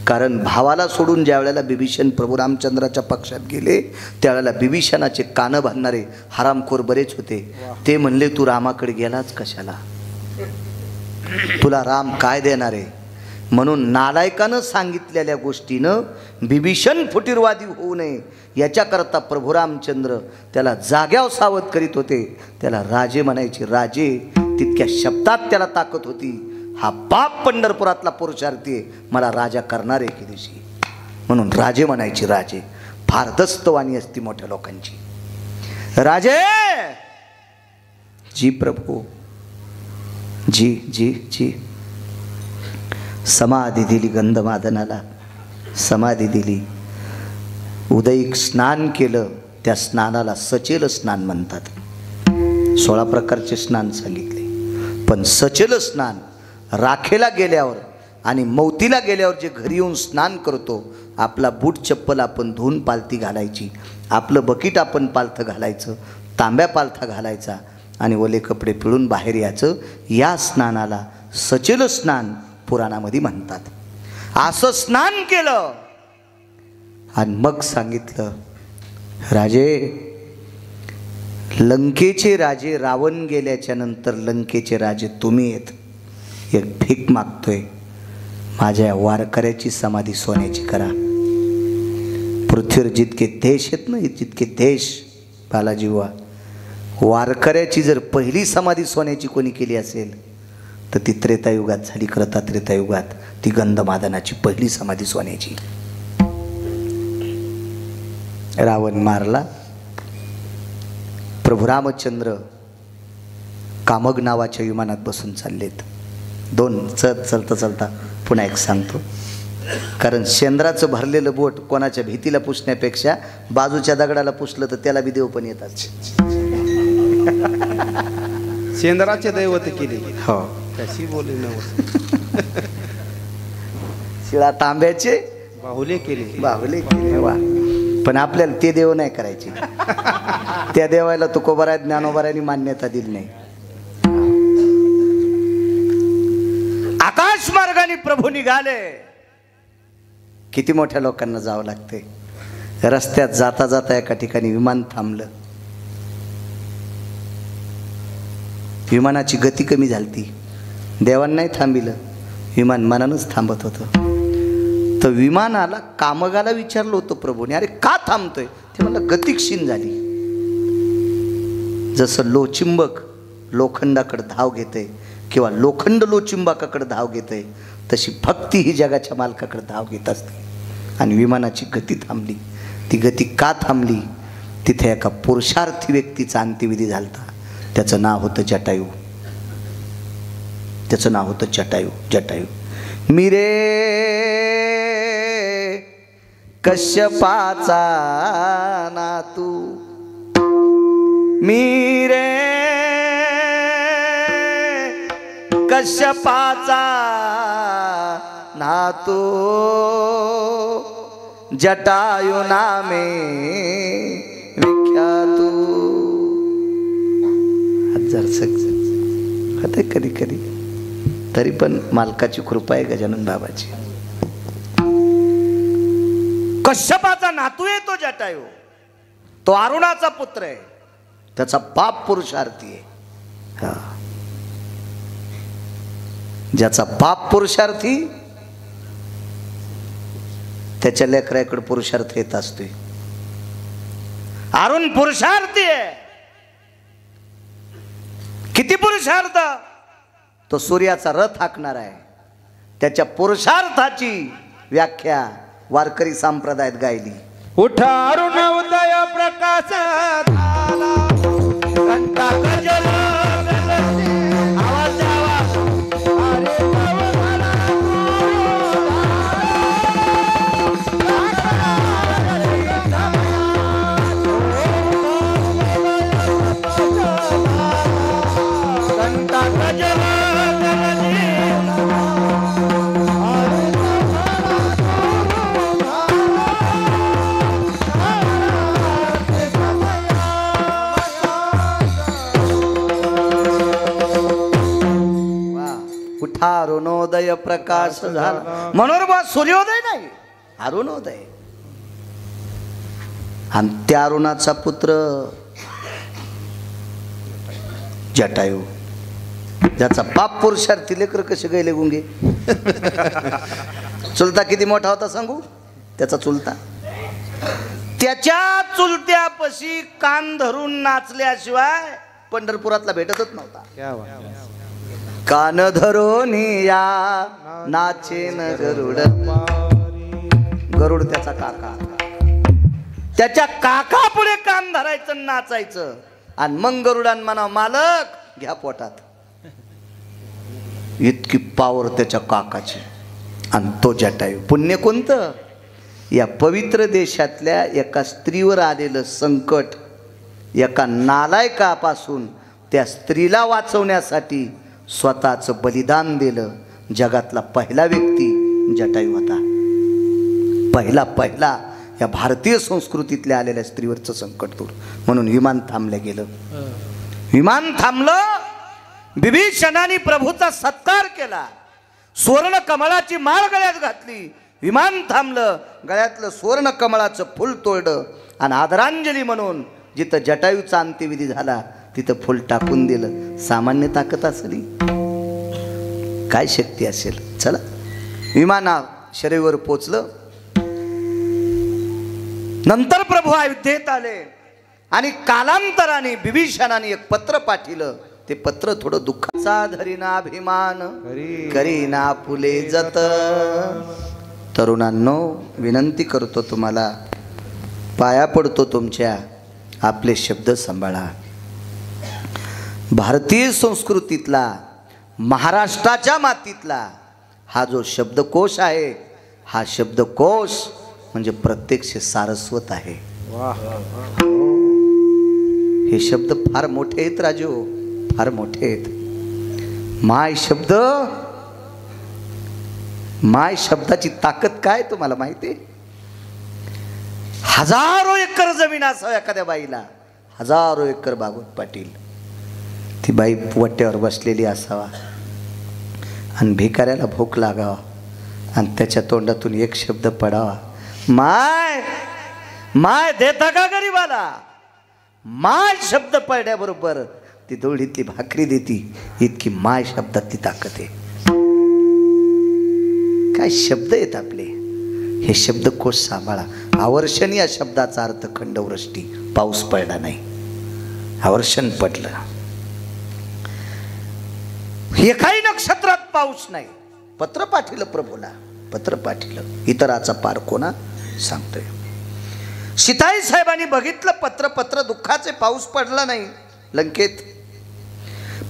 कारण भावाला सोडून ज्या वेळेला विभीषण प्रभू रामचंद्राच्या पक्षात गेले, त्यावेळेला विभीषणाचे कानं बांधणारे हरामखोर बरेच होते. ते म्हणले, तू रामाकडे गेलाच कशाला? तुला राम काय देणार आहे? म्हणून नालायकानं सांगितलेल्या गोष्टीनं विभीषण फुटीरवादी होऊ नये याच्याकरता प्रभू रामचंद्र त्याला जाग्यावर सावध करीत होते. त्याला राजे म्हणायचे. राजे तितक्या शब्दात त्याला ताकद होती. हा बाप पंढरपुरातला पुरुषार्थी आहे, मला राजा करणार आहे की दिवशी, म्हणून राजे म्हणायचे. राजे फार दस्तवाणी असती मोठ्या लोकांची. राजे जी प्रभू जी जी जी. समाधी दिली गंधमादनाला, समाधी दिली. उदयिक स्नान केलं. त्या स्नानाला सचेल स्नान म्हणतात. 16 प्रकारचे स्नान सांगितले. पण सचेल स्नान राखेला गेल्यावर आणि मौतीला गेल्यावर जे घरी येऊन स्नान करतो, आपला बूट चप्पल आपण धुवून पालथी घालायची, आपलं बकीट आपण पालथं घालायचं, तांब्या पालथा घालायचा, आणि ओले कपडे पिळून बाहेर यायचं. या स्नानाला सचेल स्नान पुराणामध्ये म्हणतात. असं स्नान केलं आणि मग सांगितलं, राजे, लंकेचे राजे रावण गेल्याच्या नंतर लंकेचे राजे तुम्ही आहेत. एक भीक मागतोय, माझ्या वारकऱ्याची समाधी सोन्याची करा. पृथ्वीवर जितके देश आहेत ना, जितके देश बालाजीवा, वारकऱ्याची जर पहिली समाधी सोन्याची कोणी केली असेल तर ती त्रेतायुगात झाली. करता त्रेतायुगात ती गंधमादनाची पहिली समाधी सोन्याची. रावण मारला. प्रभू रामचंद्र कामग नावाच्या विमानात बसून चाललेत. चलता चलता पुन्हा एक सांगतो, कारण शेंद्राचं भरलेलं बोट कोणाच्या भीतीला पुसण्यापेक्षा बाजूच्या दगडाला पुसलं तर त्याला बी देव पण येतात. शेंद्राचे दैवत केले. हो, कशी बोलली नव्हतं. शिळा तांब्याचे बाहुले केले. बाहुले केले. वा, पण आपल्याला ते देव नाही करायचे. त्या देवाला तुकोबाराय ज्ञानोबारायांनी मान्यता दिली नाही. आकाश मार्गाने प्रभू निघाले. किती मोठ्या लोकांना जावं लागते. रस्त्यात जाता जाता एका ठिकाणी विमान थांबलं. विमानाची गती कमी झाली. देवांना नाही थांबिलं, विमान मनानच थांबत होतं. तर विमानाला कामगाला विचारलं होतं प्रभूने, अरे का थांबतोय? ते म्हणलं गती क्षीण झाली. जसं लोचिंबक लोखंडाकडे धाव घेते किंवा लोखंड लोचिंबकाकडे धाव घेते, तशी भक्ती ही जगाच्या मालकाकडे धाव घेत असते. आणि विमानाची गती थांबली. ती गती का थांबली? तिथे एका पुरुषार्थी व्यक्तीचा अंत्यविधी झालता. त्याचं नाव होतं जटायू. त्याचं नाव होतं जटायू. जटायू मिरे कश्यपाचा नातू, मिरे कश्यपाचा नातू, जटायू नामे विख्यातू. हजार होते कधी कधी, तरी पण मालकाची कृपा आहे गजानन बाबाची. कश्यपाचा नातू आहे तो जटायू. तो अरुणाचा पुत्र आहे. त्याचा बाप पुरुषार्थी आहे. हा, ज्याचा बाप पुरुषार्थी त्याच्या लेकराकडे पुरुषार्थ येत असतोय. अरुण पुरुषार्थी आहे. किती पुरुषार्थ? तो सूर्याचा रथ हाकणार आहे. त्याच्या पुरुषार्थाची व्याख्या वारकरी संप्रदायात गायली. उठा अरुण उदय प्रकाश झाला, घंटा गजर गजते, आवाज द्यावा, अरे नवनाला घंटा गजर गजते. अरुणोदय प्रकाश झाला. मनोरमा सूर्योदय नाही, अरुणोदय. आणि त्या अरुणाचा पुत्र जटायू, ज्याचा बाप पुरुषार्थी. लेकर कसे गेले गुंगे. चुलता किती मोठा होता सांगू? त्याचा चुलता त्याच्या चुलत्यापाशी कान धरून नाचल्याशिवाय पंढरपुरातला भेटतच नव्हता. कान धरून या नाचेन गरुड. गरुड त्याचा काका. त्याच्या काका पुढे कान धरायचं, नाचायचं. आणि मग गरुडान म्हणा, मालक घ्या पोटात. इतकी पावर त्याच्या काकाची. आणि तो जटायू. पुण्य कोणतं? या पवित्र देशातल्या एका स्त्रीवर आलेलं संकट, एका नालायकापासून त्या स्त्रीला वाचवण्यासाठी स्वतःचं बलिदान दिलं. जगातला पहिला व्यक्ती जटायू होता. पहिला या भारतीय संस्कृतीतल्या आलेल्या स्त्रीवरचं संकट दूर. म्हणून विमान थांबलं गेलं. विमान थांबलं, विभीषणाने प्रभूचा सत्कार केला, सुवर्ण कमळाची माळ गळ्यात घातली, विमान थांबलं, गळ्यातलं सुवर्ण कमळाचं फुल तोडलं आणि आदरांजली म्हणून जिथं जटायूचा अंत्यविधी झाला तिथं फुल टाकून दिलं. सामान्य ताकद असली काय शक्ती असेल. चला विमाना शरीरावर पोचलं. नंतर प्रभू अयोध्येत आले आणि कालांतराने विभीषणाने एक पत्र पाठवलं. ते पत्र थोडं दुःखाचा धरीना अभिमान करीना फुले जत. तरुणांनो विनंती करतो तुम्हाला, पाया पडतो तुमच्या, आपले शब्द सांभाळा. भारतीय संस्कृतीतला, महाराष्ट्राच्या मातीतला हा जो शब्दकोश आहे, हा शब्दकोश म्हणजे प्रत्यक्ष सारस्वत आहे. हे शब्द फार मोठे आहेत राजू, फार मोठे आहेत. माय शब्द, माय शब्दाची ताकद काय तुम्हाला माहिती आहे? हजारो एकर जमीन असावं एखाद्या बाईला, हजारो एकर. भागवत पाटील, ती बाई वट्यावर बसलेली असावा आणि भिकाऱ्याला भूक लागावा आणि त्याच्या तोंडातून एक शब्द पडावा, माय. माय देता का गरीबाला? माय शब्द पडल्याबरोबर ती दोडीतली भाकरी देती. इतकी माय शब्दात ती ताकद आहे. काय शब्द आहेत आपले. हे शब्दकोश सांभाळा. आवर्षण या शब्दाचा अर्थ खंडवृष्टी, पाऊस पडला नाही, आवर्षण पडलं. एकाही नक्षत्रात पाऊस नाही. पत्र पाठवलं प्रभूला, पत्र पाठवलं. इतराचा पार कोणा सांगतोय. सीताई साहेबांनी बघितलं पत्र, पत्र दुःखाचे. पाऊस पडला नाही लंकेत.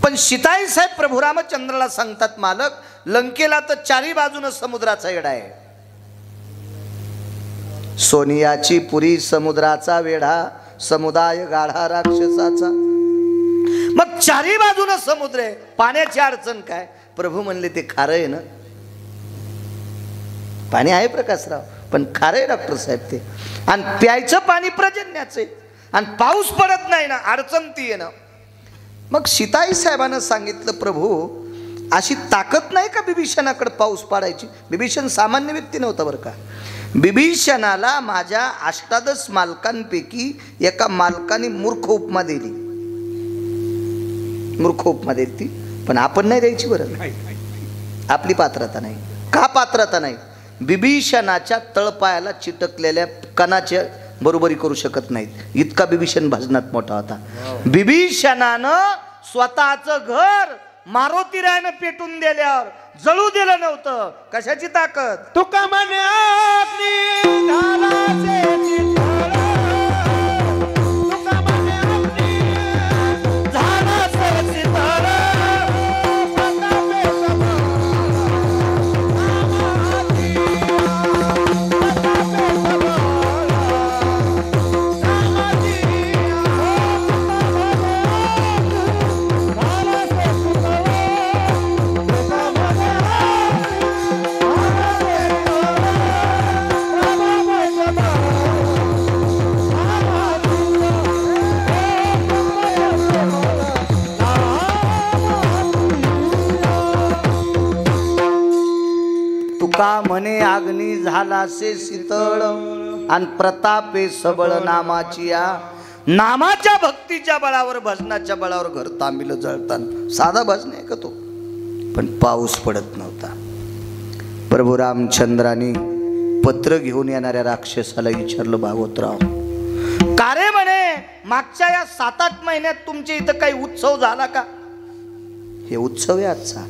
पण सीताई साहेब प्रभू रामचंद्राला सांगतात, मालक लंकेला तर चारी बाजूनं समुद्राचा येडा आहे. सोनियाची पुरी समुद्राचा वेढा, समुदाय गाढा राक्षसाचा. मग चारी बाजूनं समुद्र आहे, पाण्याची अडचण काय? प्रभू म्हणले ते खारं आहे ना. पाणी आहे प्रकाशराव, पण खारं आहे डॉक्टर साहेब ते. आणि प्यायचं पाणी पर्जन्याचं आहे आणि पाऊस पडत नाही ना, अडचण ती आहे ना. मग सीताई साहेबांना सांगितलं, प्रभू अशी ताकद नाही का विभीषणाकडे पाऊस पाडायची? विभीषण सामान्य व्यक्ती नव्हता बरं का. विभीषणाला माझ्या अष्टादश मालकांपैकी एका मालकाने मूर्ख उपमा दिली. मूर्ख उपमा दिली ती, पण आपण नाही द्यायची बरं. आपली पात्रता नाही. का पात्रता नाही? विभीषणाच्या तळपायाला चिटकलेल्या कणाच्या बरोबरी करू शकत नाहीत. इतका विभीषण भजनात मोठा होता. विभीषणानं स्वतःचं घर मारुतीरायनं पेटून दिल्यावर जळू दिलं नव्हतं. कशाची ताकद? तुका म्हणे अग्नी झालासे चितळ, तुका म्हणे अग्नी झालासे चितळ, प्रतापे सभा रामाची, प्रतापे सभा रामाची. तुका म्हणे अग्नी झालासे शीतळ आणि प्रतापे सबळ नामाची. या नामाच्या भक्तीच्या बळावर, भजनाच्या बळावर घर तांबिलं जळताना. साधा भजन आहे का तो? पण पाऊस पडत नव्हता. प्रभू रामचंद्राने पत्र घेऊन येणाऱ्या राक्षसाला विचारलं, भागवतराव का रे म्हणे, मागच्या या 7-8 महिन्यात तुमच्या इथं काही उत्सव झाला का? हे उत्सव आहे आजचा.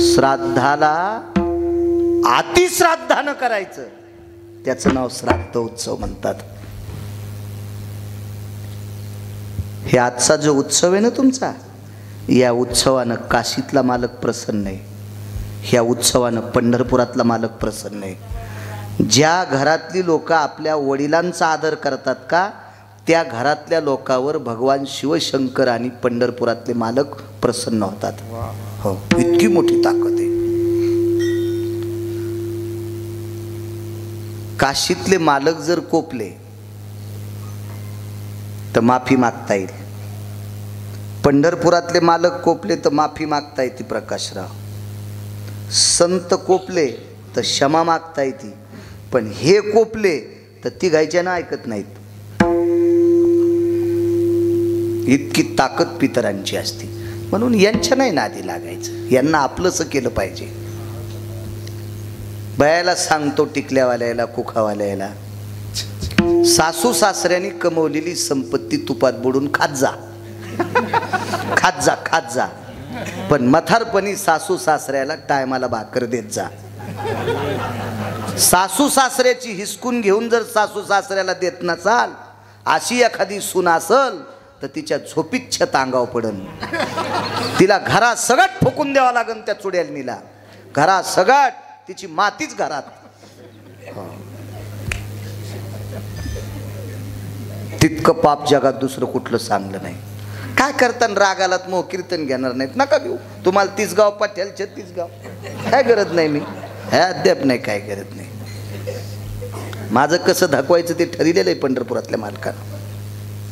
श्राद्धाला अतिश्राद्धानं करायचं, त्याचं नाव श्राद्ध उत्सव म्हणतात. हे आजचा जो उत्सव आहे ना तुमचा, या उत्सवानं काशीतला मालक प्रसन्न आहे. ह्या उत्सवानं पंढरपुरातला मालक प्रसन्न आहे. ज्या घरातली लोक आपल्या वडिलांचा आदर करतात का, त्या घरातल्या लोकांवर भगवान शिवशंकर आणि पंढरपुरातले मालक प्रसन्न होतात. हो, इतकी मोठी ताकद आहे. काशीतले मालक जर कोपले तर माफी मागता येईल. पंढरपुरातले मालक कोपले तर माफी मागता येते प्रकाशराव, संत कोपले तर क्षमा मागता येते, पण हे कोपले तर ती गायच्यानं ऐकत नाहीत. इतकी ताकद पितरांची असते. म्हणून यांच्या नाही नादी लागायचं, यांना आपलंसं केलं पाहिजे. बयाला सांगतो टिकल्यावाल्याला कुखावाल्याला, सासू सासऱ्यांनी कमवलेली संपत्ती तुपात बुडून खात जा, खात जा, खात जा, पण मथारपणी सासू सासऱ्याला टायमाला भाकर देत जा. सासू सासऱ्याची हिसकून घेऊन जर सासू सासऱ्याला देत नसाल, अशी एखादी सून असल तर तिच्या झोपीत छत अंगावर पडन. तिला घरात सगळं ठोकून द्यावं लागन त्या चुड्यालनीला, घरात सगळं, तिची मातीच घरात. तितकं पाप जगात दुसरं कुठलं सांगलं नाही. काय करताना रागालात मोह कीर्तन घेणार नाहीत, नका घेऊ. तुम्हाला 30 गाव पाठ्याल 36 गाव, काय गरज नाही. मी हे अद्याप नाही, काय गरज नाही. माझं कसं दाखवायचं ते ठरलेलं आहे पंढरपुरातल्या मालकानं.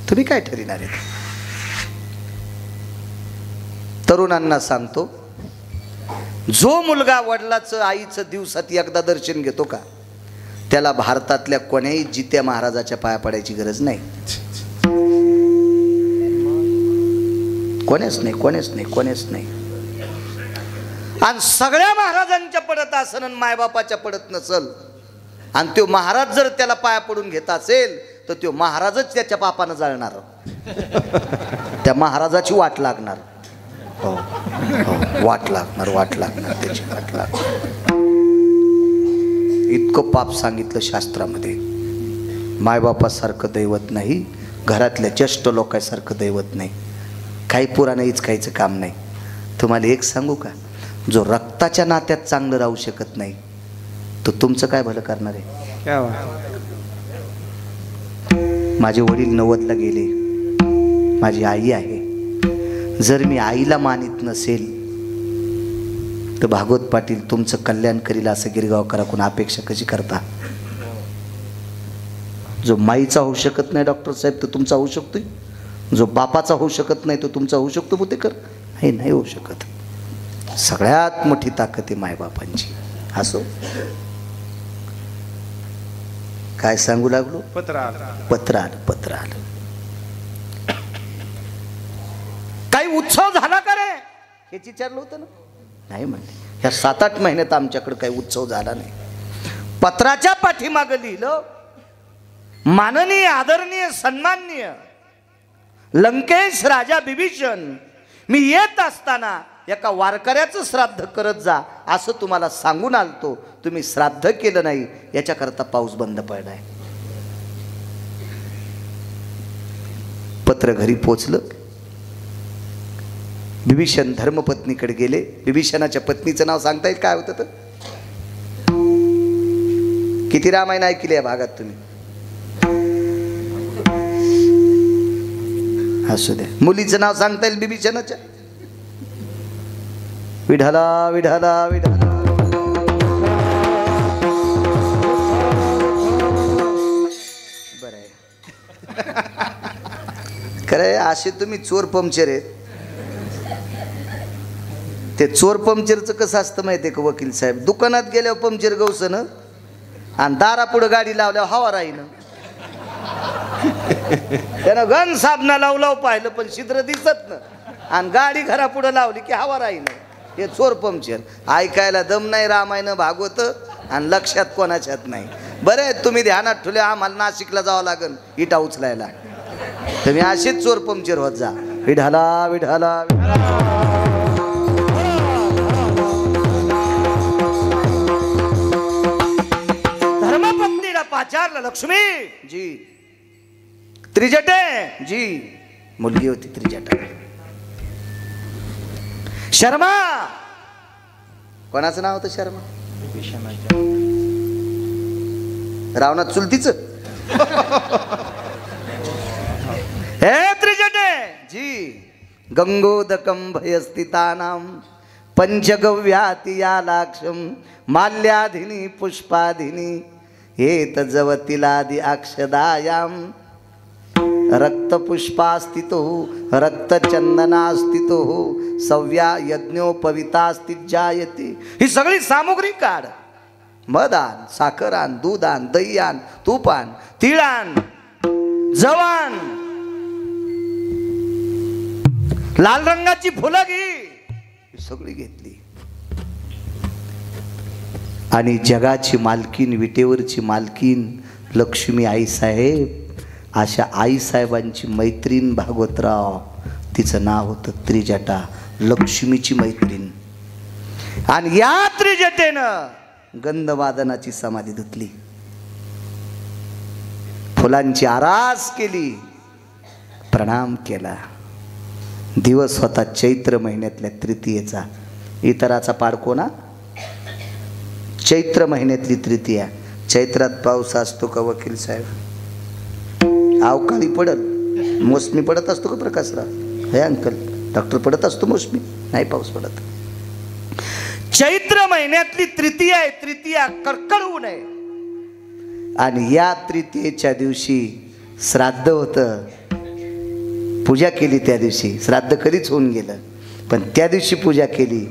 तुम्ही काय ठरविणार आहेत? तरुणांना सांगतो, जो मुलगा वडिलाचं आईचं दिवसात एकदा दर्शन घेतो का, त्याला भारतातल्या कोण्याही जित्या महाराजाच्या पाया पडायची गरज नाही. कोणीच नाही, कोणीच नाही, कोणीच नाही. आणि सगळ्या महाराजांच्या पडत असन आणि मायबापाच्या पडत नसल, आणि तो महाराज जर त्याला पाया पडून घेत असेल तर तो महाराजच त्याच्या पापानं जाळणार. त्या महाराजाची वाट लागणार. हो, हो, वाट लागणार, वाट लागणार, त्याची वाट लागणार. इतकं पाप सांगितलं शास्त्रामध्ये. मायबापासारखं दैवत नाही, घरातल्या ज्येष्ठ लोकांसारखं दैवत नाही. काही पुराणं इचकायचं काम नाही. तुम्हाला एक सांगू का, जो रक्ताच्या नात्यात चांगलं राहू शकत नाही तो तुमचं काय भलं करणार आहे? क्या बात. माझे वडील 90ला गेले, माझी आई आहे. जर मी आईला मानित नसेल तर भागवत पाटील तुमचं कल्याण करील असं गिरगावकराकडून अपेक्षा कशी करता? जो माईचा होऊ शकत नाही डॉक्टर साहेब तो तुमचा होऊ शकतोय, जो बापाचा होऊ शकत नाही तो तुमचा होऊ शकतो. बुतेकर हे नाही होऊ शकत. सगळ्यात मोठी ताकद आहे मायबापांची. असो, काय सांगू लागलो? पत्र आलं. पत्र आलं, पत्र आलं. काही उत्सव झाला का रे हेच विचारलं होतं ना? नाही म्हणले. ह्या 7-8 महिन्यात आमच्याकडे काही उत्सव झाला नाही. पत्राच्या पाठीमागं लिहिलं, माननीय आदरणीय सन्माननीय लंकेश राजा बिभीषण, मी येत असताना एका वारकऱ्याचं श्राद्ध करत जा असं तुम्हाला सांगून आलतो. तुम्ही श्राद्ध केलं नाही, याच्याकरता पाऊस बंद पडलाय. पत्र घरी पोचलं. बिभीषण धर्मपत्नीकडे गेले. बिभीषणाच्या पत्नीचं नाव सांगता येईल काय होतं? तर किती रामायण ऐकले या भागात तुम्ही? असू द्या. मुलीचं नाव सांगता येईल बिभीषणाच्या? विढाला विढाला विढाला. बरं आहे. खरं असे तुम्ही चोर पंक्चर आहेत. ते चोर पंक्चरचं कसं असतं माहिती आहे का वकील साहेब? दुकानात गेल्यावर पंक्चर गवसनं आणि दारापुढं गाडी लावल्यावर हवा राहीनं. त्यानं गण साबणा लावलाव पाहिलं पण छिद्र दिसत ना, आणि गाडी घरापुढं लावली की हवा राहीनं. हे चोर पंक्चर. ऐकायला दम नाही रामायण भागवत आणि लक्षात कोणाच्यात नाही. बरं आहे तुम्ही ध्यानात ठेवले. आम्हाला नाशिकला जावं लागेल इटा उचलायला. तुम्ही असेच चोर पंक्चर होत जा. विढाला विढाला धर्मपत्नीला पाचारलं. लक्ष्मी जी, त्रिजटे जी, मुलगी होती त्रिजटा. शर्मा, कोणाचं नाव होतं शर्मा? रावणात चुलतीच. हे त्रिजटे जी, गंगोदकं भयस्थितानां पंचगव्याति यालाक्षं माल्याधिनी पुष्पाधिनी एत जवतिलादि अक्षदायां रक्तपुष्पास्थितो रक्तचंदनास्थितो सव्या यज्ञोपवितास्थित जायते. ही सगळी सामुग्री काढ. मध आण, साखर आण, दूध आण, दही आण, तूप आण, तीळ आण, जवान, लाल रंगाची फुलं घे. ही सगळी घेतली आणि जगाची मालकीन, विटेवरची मालकीन लक्ष्मी आईसाहेब, अशा आईसाहेबांची मैत्रीण भागवतराव, तिचं नाव होतं त्रिजटा, लक्ष्मीची मैत्रीण. आणि या त्रिजटेनं गंधवादनाची समाधी धुतली, फुलांची आरास केली, प्रणाम केला. दिवस होता चैत्र महिन्यातल्या तृतीयेचा. इतराचा पाडको ना, चैत्र महिन्यातली तृतीया. चैत्रात पाऊस असतो का वकील साहेब? अवकाळी पडत, मोसमी पडत असतो का प्रकाशराव? हे अंकल डॉक्टर, पडत असतो मोसमी, नाही पाऊस पडत. चैत्र महिन्यातली तृतीया आहे. तृतीया कडकडू नये. आणि या तृतीयेच्या दिवशी श्राद्ध होतं. पूजा केली त्या दिवशी. श्राद्ध कधीच होऊन गेलं, पण त्या दिवशी पूजा केली.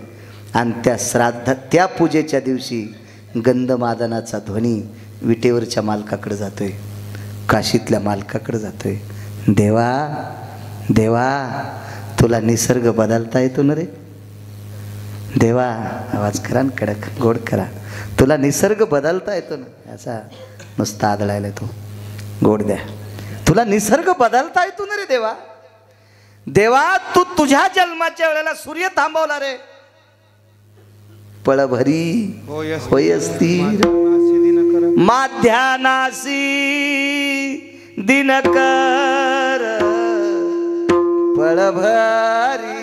आणि त्या श्राद्ध, त्या पूजेच्या दिवशी गंधमादनाचा ध्वनी विटेवरच्या मालकाकडे जातोय, काशीतल्या मालकाकडे जातोय. देवा देवा, तुला निसर्ग बदलता येतो ना रे देवा. आवाज करा ना, कडक गोड करा. तुला निसर्ग बदलता येतो ना. असा नुसता आदळायला तो गोड द्या. तुला निसर्ग बदलता येतो ना रे देवा. देवा, तू तुझ्या जन्माच्या वेळेला सूर्य थांबवला रे. पळभरी होय स्थिर माध्यानासी दिनकर, पळभरी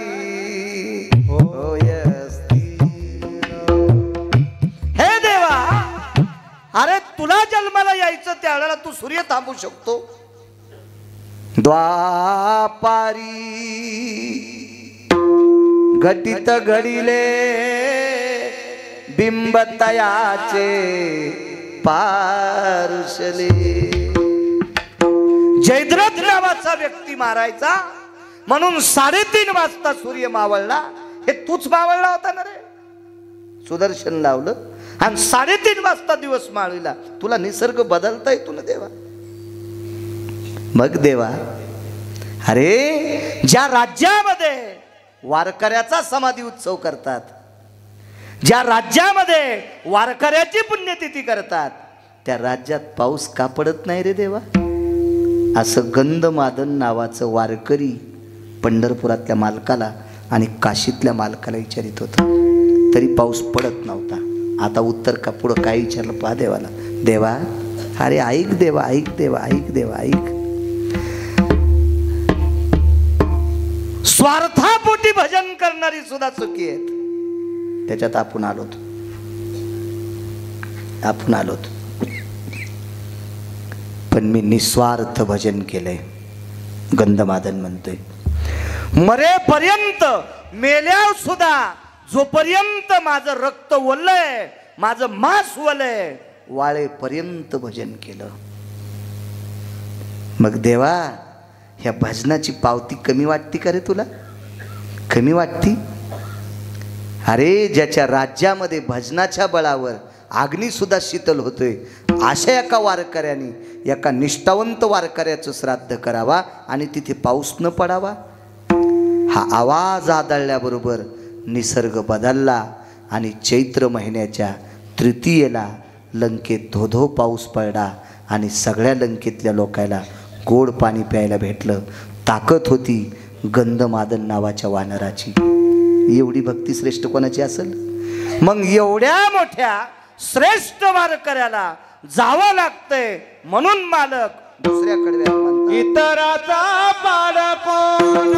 होय स्थिर. हे देवा, अरे तुला जन्माला यायचं त्यावेळेला तू सूर्य थांबू शकतो. द्वापारी घटित घडिले बिंबतयाचे पार्शले. जयद्रथ नावाचा व्यक्ती मारायचा म्हणून 3:30 वाजता सूर्य मावळला. हे तूच मावळला होता ना रे. सुदर्शन लावलं आणि 3:30 वाजता दिवस माळविला. तुला निसर्ग बदलता येतो ना देवा. मग देवा, अरे ज्या राज्यामध्ये वारकऱ्याचा समाधी उत्सव करतात, ज्या राज्यामध्ये वारकऱ्याची पुण्यतिथी करतात, त्या राज्यात पाऊस का पडत नाही रे देवा? असं गंधमादन नावाचं वारकरी पंढरपुरातल्या मालकाला आणि काशीतल्या मालकाला विचारित होतं, तरी पाऊस पडत नव्हता. आता उत्तर का पुढं काय विचारलं पहा देवाला. देवा, अरे ऐक देवा, ऐक देवा, ऐक देवा, ऐक. स्वार्थापोटी भजन करणारी सुद्धा चुकी आहेत. त्याच्यात आपण आलोत, आपण आलोत. पण मी निस्वार्थ भजन केलंय. गंधमादन म्हणतोय, मरेपर्यंत, मेल्यावर सुद्धा जोपर्यंत माझं रक्त वलय, माझं मांस वलय, वाळेपर्यंत भजन केलं. मग देवा, ह्या भजनाची पावती कमी वाटती का रे तुला? कमी वाटती? अरे ज्याच्या राज्यामध्ये भजनाच्या बळावर अग्नी सुद्धा शीतल होतोय, अशा एका वारकऱ्याने, एका निष्ठावंत वारकऱ्याचं श्राद्ध करावा आणि तिथे पाऊस न पडावा. हा आवाज आदळल्याबरोबर निसर्ग बदलला आणि चैत्र महिन्याच्या तृतीयेला लंकेत धोधो पाऊस पडला आणि सगळ्या लंकेतल्या लोकांना गोड पाणी प्यायला भेटलं. ताकद होती गंधमादन नावाच्या वानराची. एवढी भक्ती श्रेष्ठ कोणाची असेल? मग एवढ्या मोठ्या श्रेष्ठ वारकऱ्याला जावं लागतंय म्हणून मालक दुसऱ्या कडव्यात म्हणतात, इतराचा पाडकोन